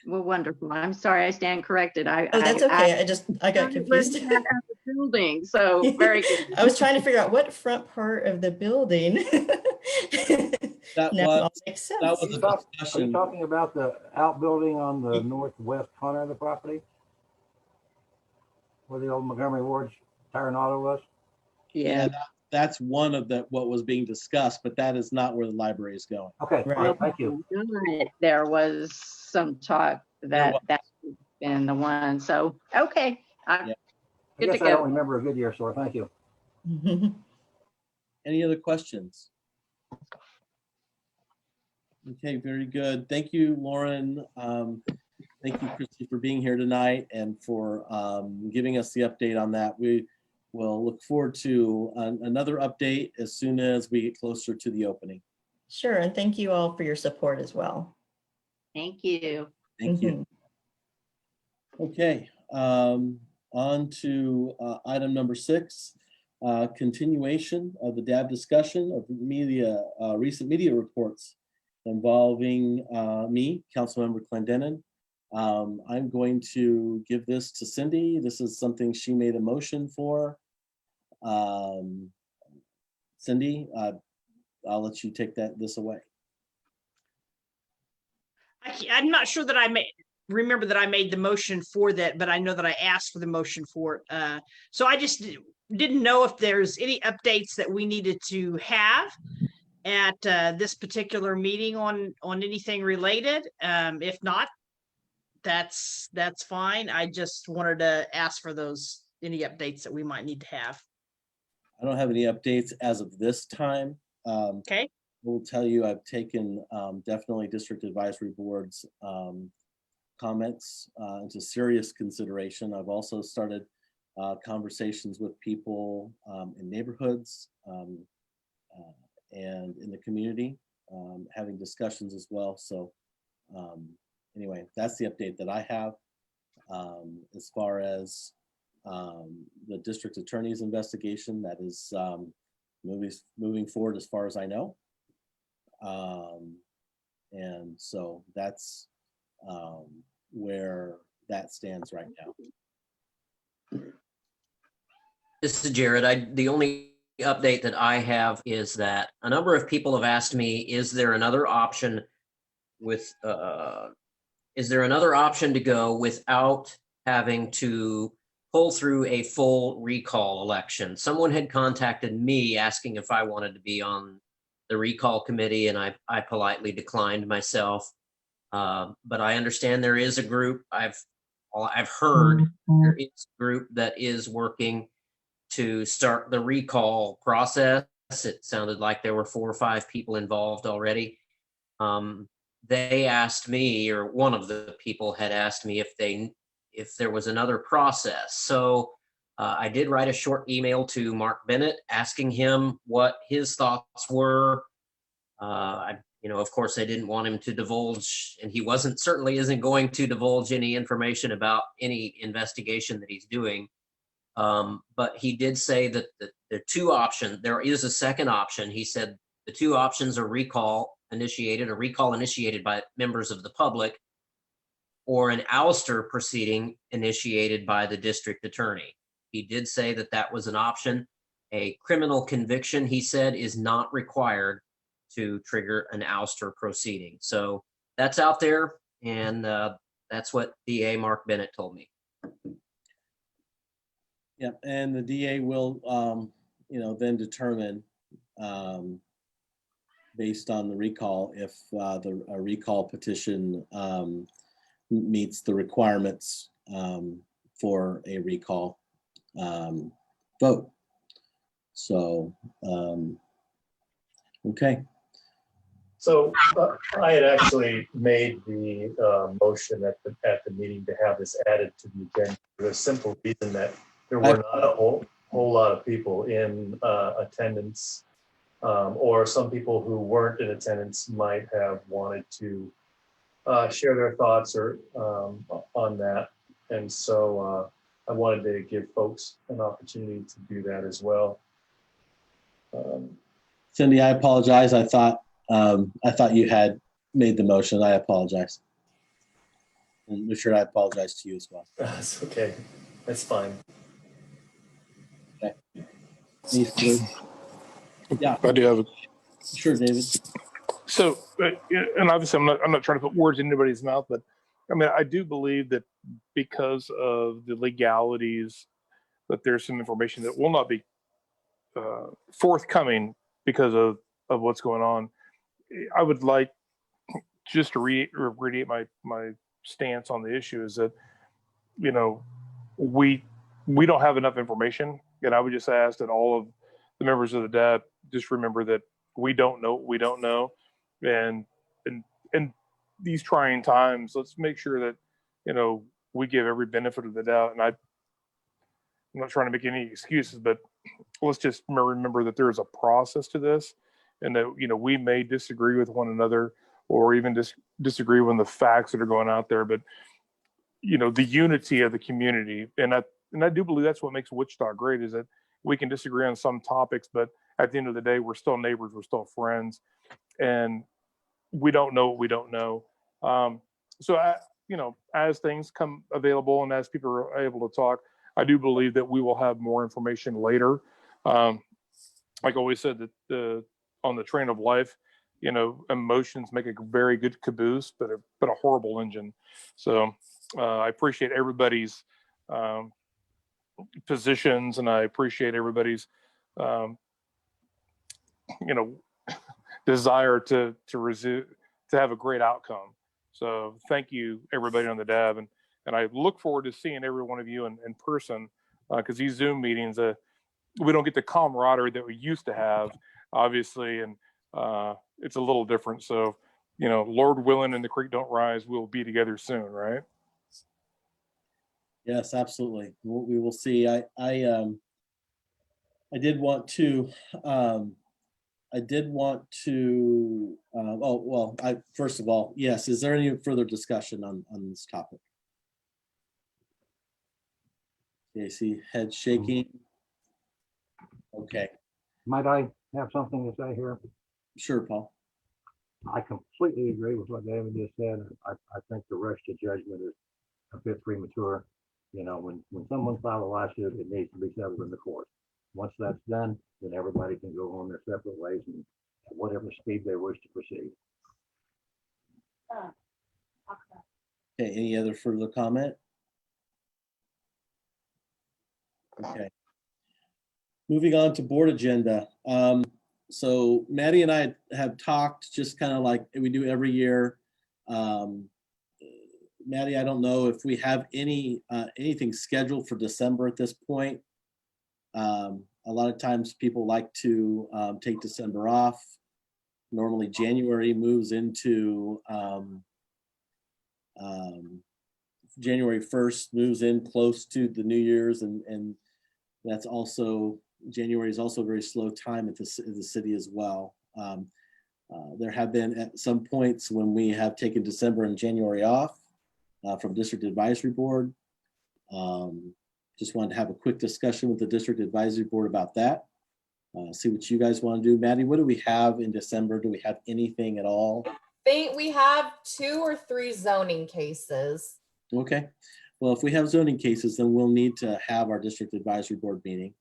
Well, wonderful. I'm sorry, I stand corrected. Oh, that's okay. I got was confused. at the building, so very good. I was trying to figure out what front part of the building. that Now it all was, makes sense. that was a Are you discussion. talking about the outbuilding on the northwest corner of the property? Where the old Montgomery Ward's Tire and Auto was? Yeah. That's one of what was being discussed, but that is not where the library is going. Okay, Right. all right, thank you. There was some talk that that's been the one. So, okay. Yeah. I Good to guess I don't go. remember a Goodyear store. Thank you. Any other questions? Okay, very good. Thank you, Lauren. Thank you, Christy, for being here tonight and for giving us the update on that. We will look forward to another update as soon as we get closer to the opening. Sure, and thank you all for your support as well. Thank you. Thank you. Okay, on to item number 6, continuation of the DAB discussion of recent media reports involving me, Councilmember Clendenin. I'm going to give this to Cindy. This is something she made a motion for. Cindy, I'll let you take this away. I'm not sure that remember that I made the motion for that, but I know that I asked for the motion for it. So I just didn't know if there's any updates that we needed to have at this particular meeting on anything related. If not, that's fine. I just wanted to ask for any updates that we might need to have. I don't have any updates as of this time. Okay. I will tell you, I've taken definitely District Advisory Board's comments into serious consideration. I've also started conversations with people in neighborhoods and in the community, having discussions as well. So anyway, that's the update that I have. As far as the district attorney's investigation, that is moving forward as far as I know. And so that's where that stands right now. This is Jared. The only update that I have is that a number of people have asked me, is there another option to go without having to pull through a full recall election? Someone had contacted me asking if I wanted to be on the recall committee, and I politely declined myself. But I understand there is a group, I've heard there is a group that is working to start the recall process. It sounded like there were 4 or 5 people involved already. They asked me, or one of the people had asked me if there was another process. So I did write a short email to Mark Bennett asking him what his thoughts were. Of course, I didn't want him to divulge, and he certainly isn't going to divulge any information about any investigation that he's doing. But he did say that the 2 options, there is a second option. He said the 2 options are a recall initiated by members of the public, or an ouster proceeding initiated by the district attorney. He did say that that was an option. A criminal conviction, he said, is not required to trigger an ouster proceeding. So that's out there, and that's what DA Mark Bennett told me. Yeah, and the DA will, then determine, based on the recall, if the recall petition meets the requirements for a recall vote. So, okay. So I had actually made the motion at the meeting to have this added to the agenda for the simple reason that there were not a whole lot of people in attendance, or some people who weren't in attendance might have wanted to share their thoughts or on that. And so I wanted to give folks an opportunity to do that as well. Cindy, I apologize. I thought you had made the motion. I apologize. And Richard, I apologize to you as well. That's okay. That's fine. Okay. Yeah, I do have a sure, David. So, and obviously, I'm not trying to put words in anybody's mouth, but I mean, I do believe that because of the legalities, that there's some information that will not be forthcoming because of what's going on. I would like just to reiterate my stance on the issue is that, we don't have enough information, and I would just ask that all of the members of the DAB just remember that we don't know what we don't know. And these trying times, let's make sure that, we give every benefit of the doubt. And I'm not trying to make any excuses, but let's just remember that there is a process to this, and that, we may disagree with one another or even disagree with the facts that are going out there, but, the unity of the community. And I do believe that's what makes Wichita great, is that we can disagree on some topics, but at the end of the day, we're still neighbors, we're still friends, and we don't know what we don't know. So, as things come available and as people are able to talk, I do believe that we will have more information later. Like I always said, that on the train of life, emotions make a very good caboose, but a horrible engine. So I appreciate everybody's positions, and I appreciate everybody's desire to have a great outcome. So thank you, everybody on the DAB, and I look forward to seeing every one of you in person, because these Zoom meetings, we don't get the camaraderie that we used to have, obviously, and it's a little different. So, Lord willing and the creek don't rise, we'll be together soon, right? Yes, absolutely. We will see. I did want to. First of all, yes. Is there any further discussion on this topic? Okay, I see head shaking. Okay. Might I have something to say here? Sure, Paul. I completely agree with what David just said. I think the rush to judgment is a bit premature. When someone files a lawsuit, it needs to be settled in the court. Once that's done, then everybody can go on their separate ways and at whatever speed they wish to proceed. Okay, any other further comment? Okay. Moving on to board agenda. So Maddie and I have talked just kind of like we do every year. Maddie, I don't know if we have anything scheduled for December at this point. A lot of times people like to take December off. Normally January moves into January 1st moves in close to the New Year's, and that's also, January is also a very slow time at the city as well. There have been at some points when we have taken December and January off from District Advisory Board. Just wanted to have a quick discussion with the District Advisory Board about that. See what you guys want to do. Maddie, what do we have in December? Do we have anything at all? We have 2 or 3 zoning cases. Okay. Well, if we have zoning cases, then we'll need to have our district advisory board meeting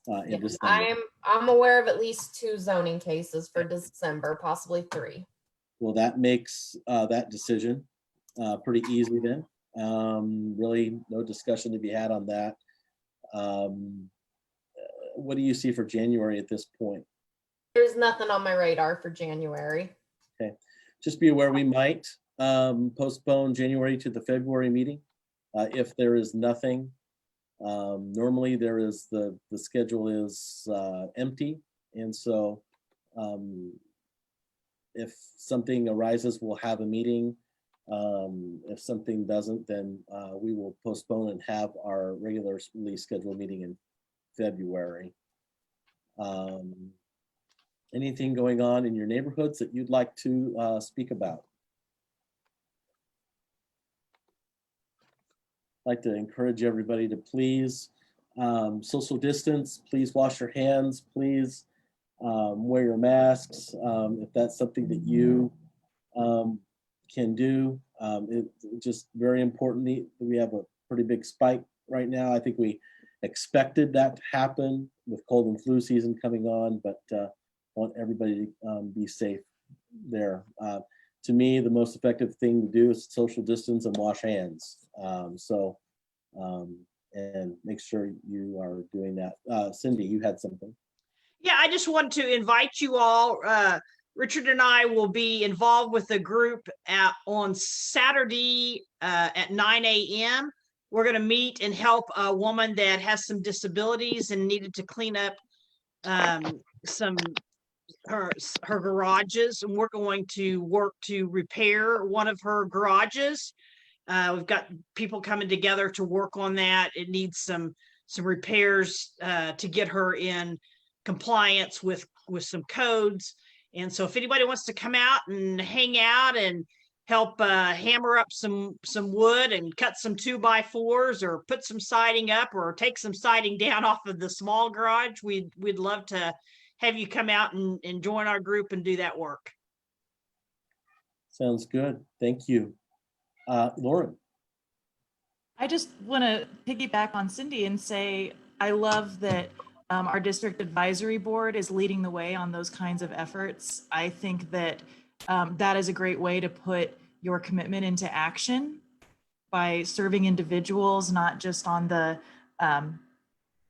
in Yes, December. I'm aware of at least 2 zoning cases for December, possibly 3. Well, that makes that decision pretty easy then. Really no discussion to be had on that. What do you see for January at this point? There's nothing on my radar for January. Okay, just be aware we might postpone January to the February meeting if there is nothing. Normally there is the schedule is empty, and so if something arises, we'll have a meeting. If something doesn't, then we will postpone and have our regularly scheduled meeting in February. Anything going on in your neighborhoods that you'd like to speak about? I'd like to encourage everybody to please social distance, please wash your hands, please wear your masks. If that's something that you can do, it's just very important. We have a pretty big spike right now. I think we expected that to happen with cold and flu season coming on, but want everybody to be safe there. To me, the most effective thing to do is social distance and wash hands. And make sure you are doing that. Cindy, you had something. Yeah, I just want to invite you all. Richard and I will be involved with the group on Saturday at 9 a.m. We're going to meet and help a woman that has some disabilities and needed to clean up her garages, and we're going to work to repair one of her garages. We've got people coming together to work on that. It needs some repairs to get her in compliance with some codes. And so if anybody wants to come out and hang out and help hammer up some wood and cut some 2x4s or put some siding up or take some siding down off of the small garage, we'd love to have you come out and join our group and do that work. Sounds good. Thank you. Lauren. I just want to piggyback on Cindy and say, I love that our district advisory board is leading the way on those kinds of efforts. I think that that is a great way to put your commitment into action by serving individuals, not just on the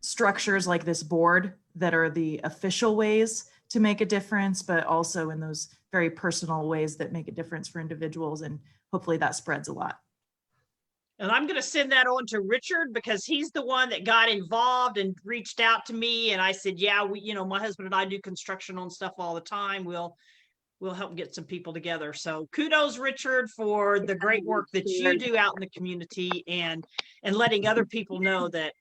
structures like this board that are the official ways to make a difference, but also in those very personal ways that make a difference for individuals. And hopefully that spreads a lot. And I'm going to send that on to Richard because he's the one that got involved and reached out to me. And I said, yeah, my husband and I do construction on stuff all the time. We'll help get some people together. So kudos, Richard, for the great work that you do out in the community and letting other people know that,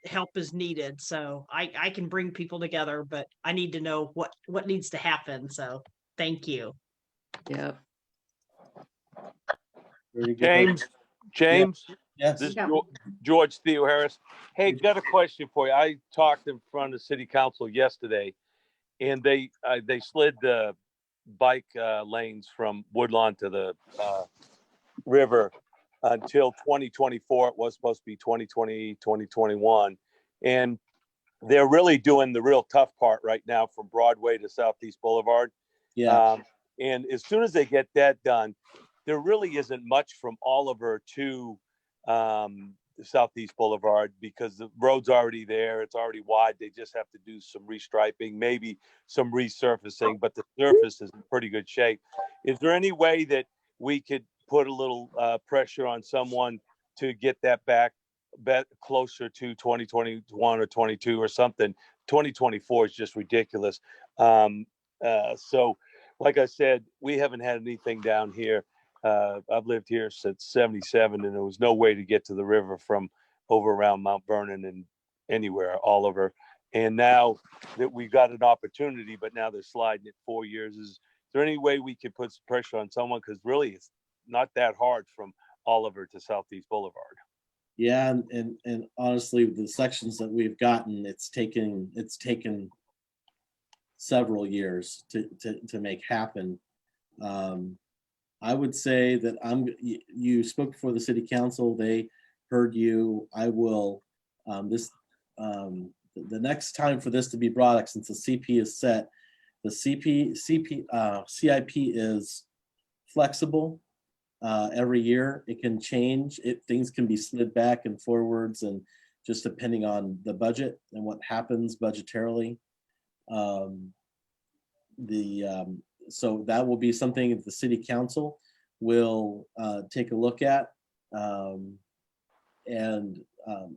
help is needed. So I can bring people together, but I need to know what needs to happen. So thank you. Yep. James, yes. This is George Theo Harris. Hey, got a question for you. I talked in front of City Council yesterday, and they slid the bike lanes from Woodlawn to the river until 2024. It was supposed to be 2020, 2021. And they're really doing the real tough part right now from Broadway to Southeast Boulevard. Yeah. And as soon as they get that done, there really isn't much from Oliver to Southeast Boulevard because the road's already there. It's already wide. They just have to do some restriping, maybe some resurfacing, but the surface is in pretty good shape. Is there any way that we could put a little pressure on someone to get that back closer to 2021 or 22 or something? 2024 is just ridiculous. So like I said, we haven't had anything down here. I've lived here since 77 and there was no way to get to the river from over around Mount Vernon and anywhere, Oliver. And now that we got an opportunity, but now they're sliding it 4 years. Is there any way we could put some pressure on someone? Because really it's not that hard from Oliver to Southeast Boulevard. Yeah, and honestly, the sections that we've gotten, it's taken several years to make happen. I would say that you spoke before the city council. They heard you. I will, the next time for this to be brought up, since the CP is set, the CIP is flexible. Every year it can change. Things can be slid back and forwards, and just depending on the budget and what happens budgetarily. So that will be something that the city council will take a look at.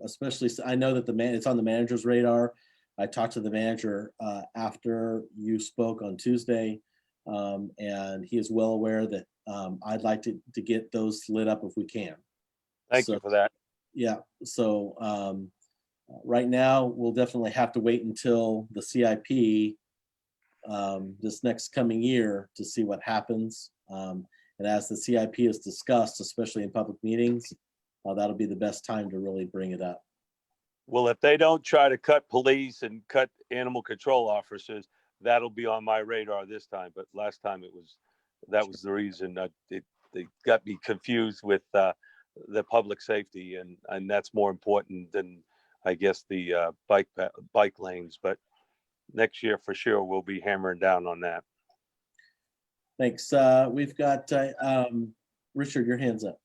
Especially, I know that it's on the manager's radar. I talked to the manager after you spoke on Tuesday, and he is well aware that I'd like to get those lit up if we can. Thank you for that. Yeah, so right now we'll definitely have to wait until the CIP this next coming year to see what happens. And as the CIP is discussed, especially in public meetings, that'll be the best time to really bring it up. Well, if they don't try to cut police and cut animal control officers, that'll be on my radar this time. But last time that was the reason they got me confused with the public safety, and that's more important than, I guess, the bike lanes. But next year for sure we'll be hammering down on that. Thanks. We've got Richard, your hand's up.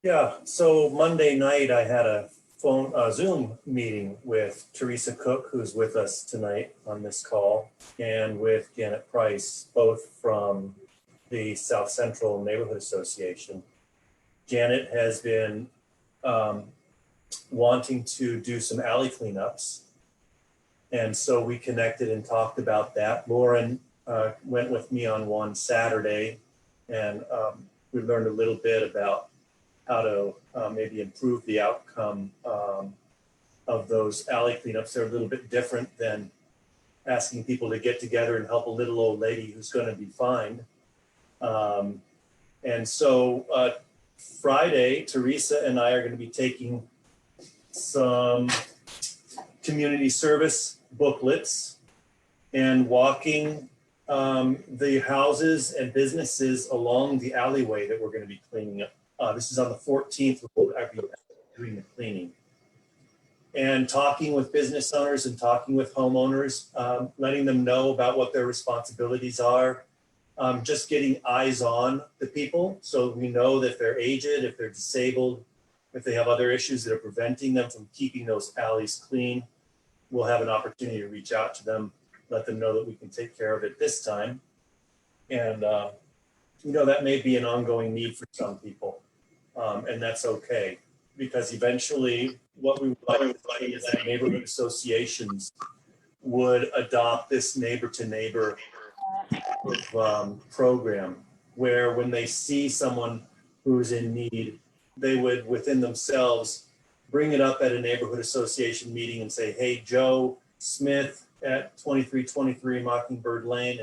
Yeah, so Monday night I had a Zoom meeting with Teresa Cook, who's with us tonight on this call, and with Janet Price, both from the South Central Neighborhood Association. Janet has been wanting to do some alley cleanups, and so we connected and talked about that. Lauren went with me on one Saturday, and we learned a little bit about how to maybe improve the outcome of those alley cleanups. They're a little bit different than asking people to get together and help a little old lady who's going to be fined. And so Friday, Teresa and I are going to be taking some community service booklets and walking the houses and businesses along the alleyway that we're going to be cleaning up. This is on the 14th, we'll be doing the cleaning. And talking with business owners and talking with homeowners, letting them know about what their responsibilities are, just getting eyes on the people so we know that if they're aged, if they're disabled, if they have other issues that are preventing them from keeping those alleys clean, we'll have an opportunity to reach out to them, let them know that we can take care of it this time. And, that may be an ongoing need for some people. And that's okay, because eventually what we would like to see is that neighborhood associations would adopt this neighbor to neighbor program, where when they see someone who's in need, they would within themselves bring it up at a neighborhood association meeting and say, hey, Joe Smith at 2323 Mockingbird Lane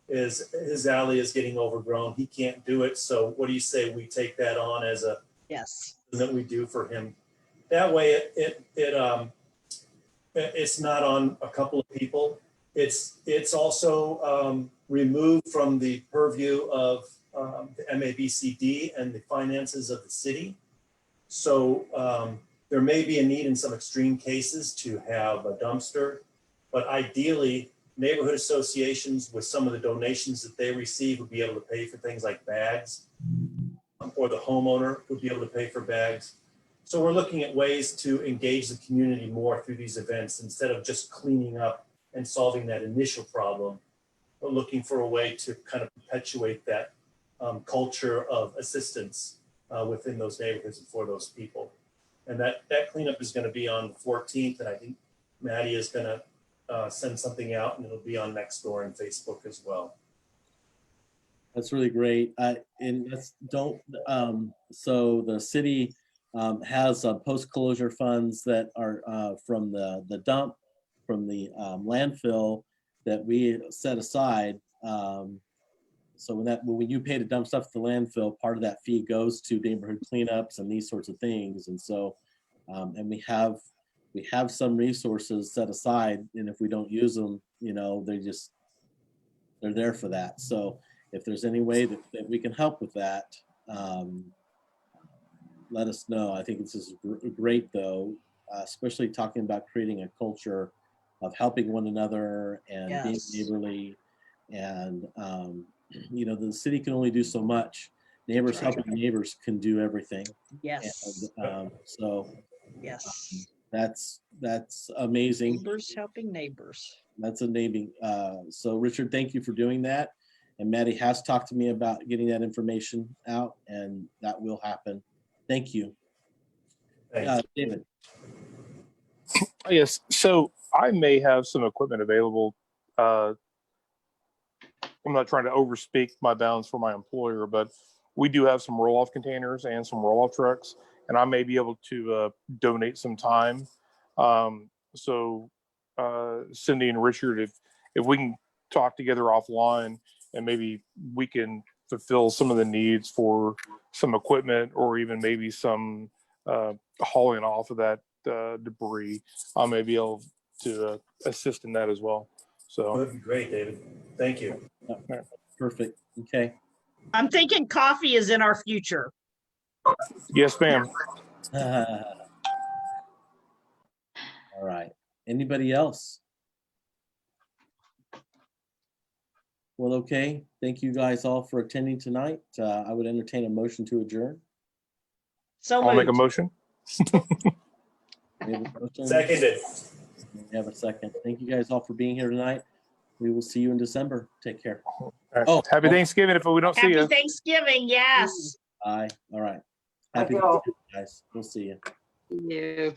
his alley is getting overgrown. He can't do it. So what do you say we take that on as a that we do for him? That way it's not on a couple of people. It's also removed from the purview of the MABCD and the finances of the city. So there may be a need in some extreme cases to have a dumpster, but ideally neighborhood associations with some of the donations that they receive would be able to pay for things like bags, or the homeowner would be able to pay for bags. So we're looking at ways to engage the community more through these events instead of just cleaning up and solving that initial problem, but looking for a way to kind of perpetuate that culture of assistance within those neighborhoods and for those people. And that cleanup is going to be on the 14th, and I think Maddie is going to send something out, and it'll be on Nextdoor and Facebook as well. That's really great. So the city has post-closure funds that are from the dump, from the landfill that we set aside. So when you pay to dump stuff at the landfill, part of that fee goes to neighborhood cleanups and these sorts of things. And so, and we have some resources set aside, and if we don't use them, they're there for that. So if there's any way that we can help with that, let us know. I think this is great though, especially talking about creating a culture of helping one another and being Yes. neighborly. And, the city can only do so much. Neighbors That's right. helping neighbors can do everything. Yes. And, so Yes. that's amazing. Neighbors helping neighbors. That's a naming. So Richard, thank you for doing that. And Maddie has talked to me about getting that information out, and that will happen. Thank you. Thanks. David. Yes. So I may have some equipment available. I'm not trying to overspeak my bounds for my employer, but we do have some roll-off containers and some roll-off trucks, and I may be able to donate some time. So Cindy and Richard, if we can talk together offline, and maybe we can fulfill some of the needs for some equipment, or even maybe some hauling off of that debris, I may be able to assist in that as well. So That'd be great, David. Thank you. Perfect. Okay. I'm thinking coffee is in our future. yes, ma'am. All right. Anybody else? Well, okay. Thank you guys all for attending tonight. I would entertain a motion to adjourn. So I'll make a moved. motion. We have a motion. Seconded. We have a second. Thank you guys all for being here tonight. We will see you in December. Take care. All right. Happy Thanksgiving if we don't see Happy you. Thanksgiving. Yes. Bye. All right. Happy you all. Thanksgiving, guys. We'll see you. You.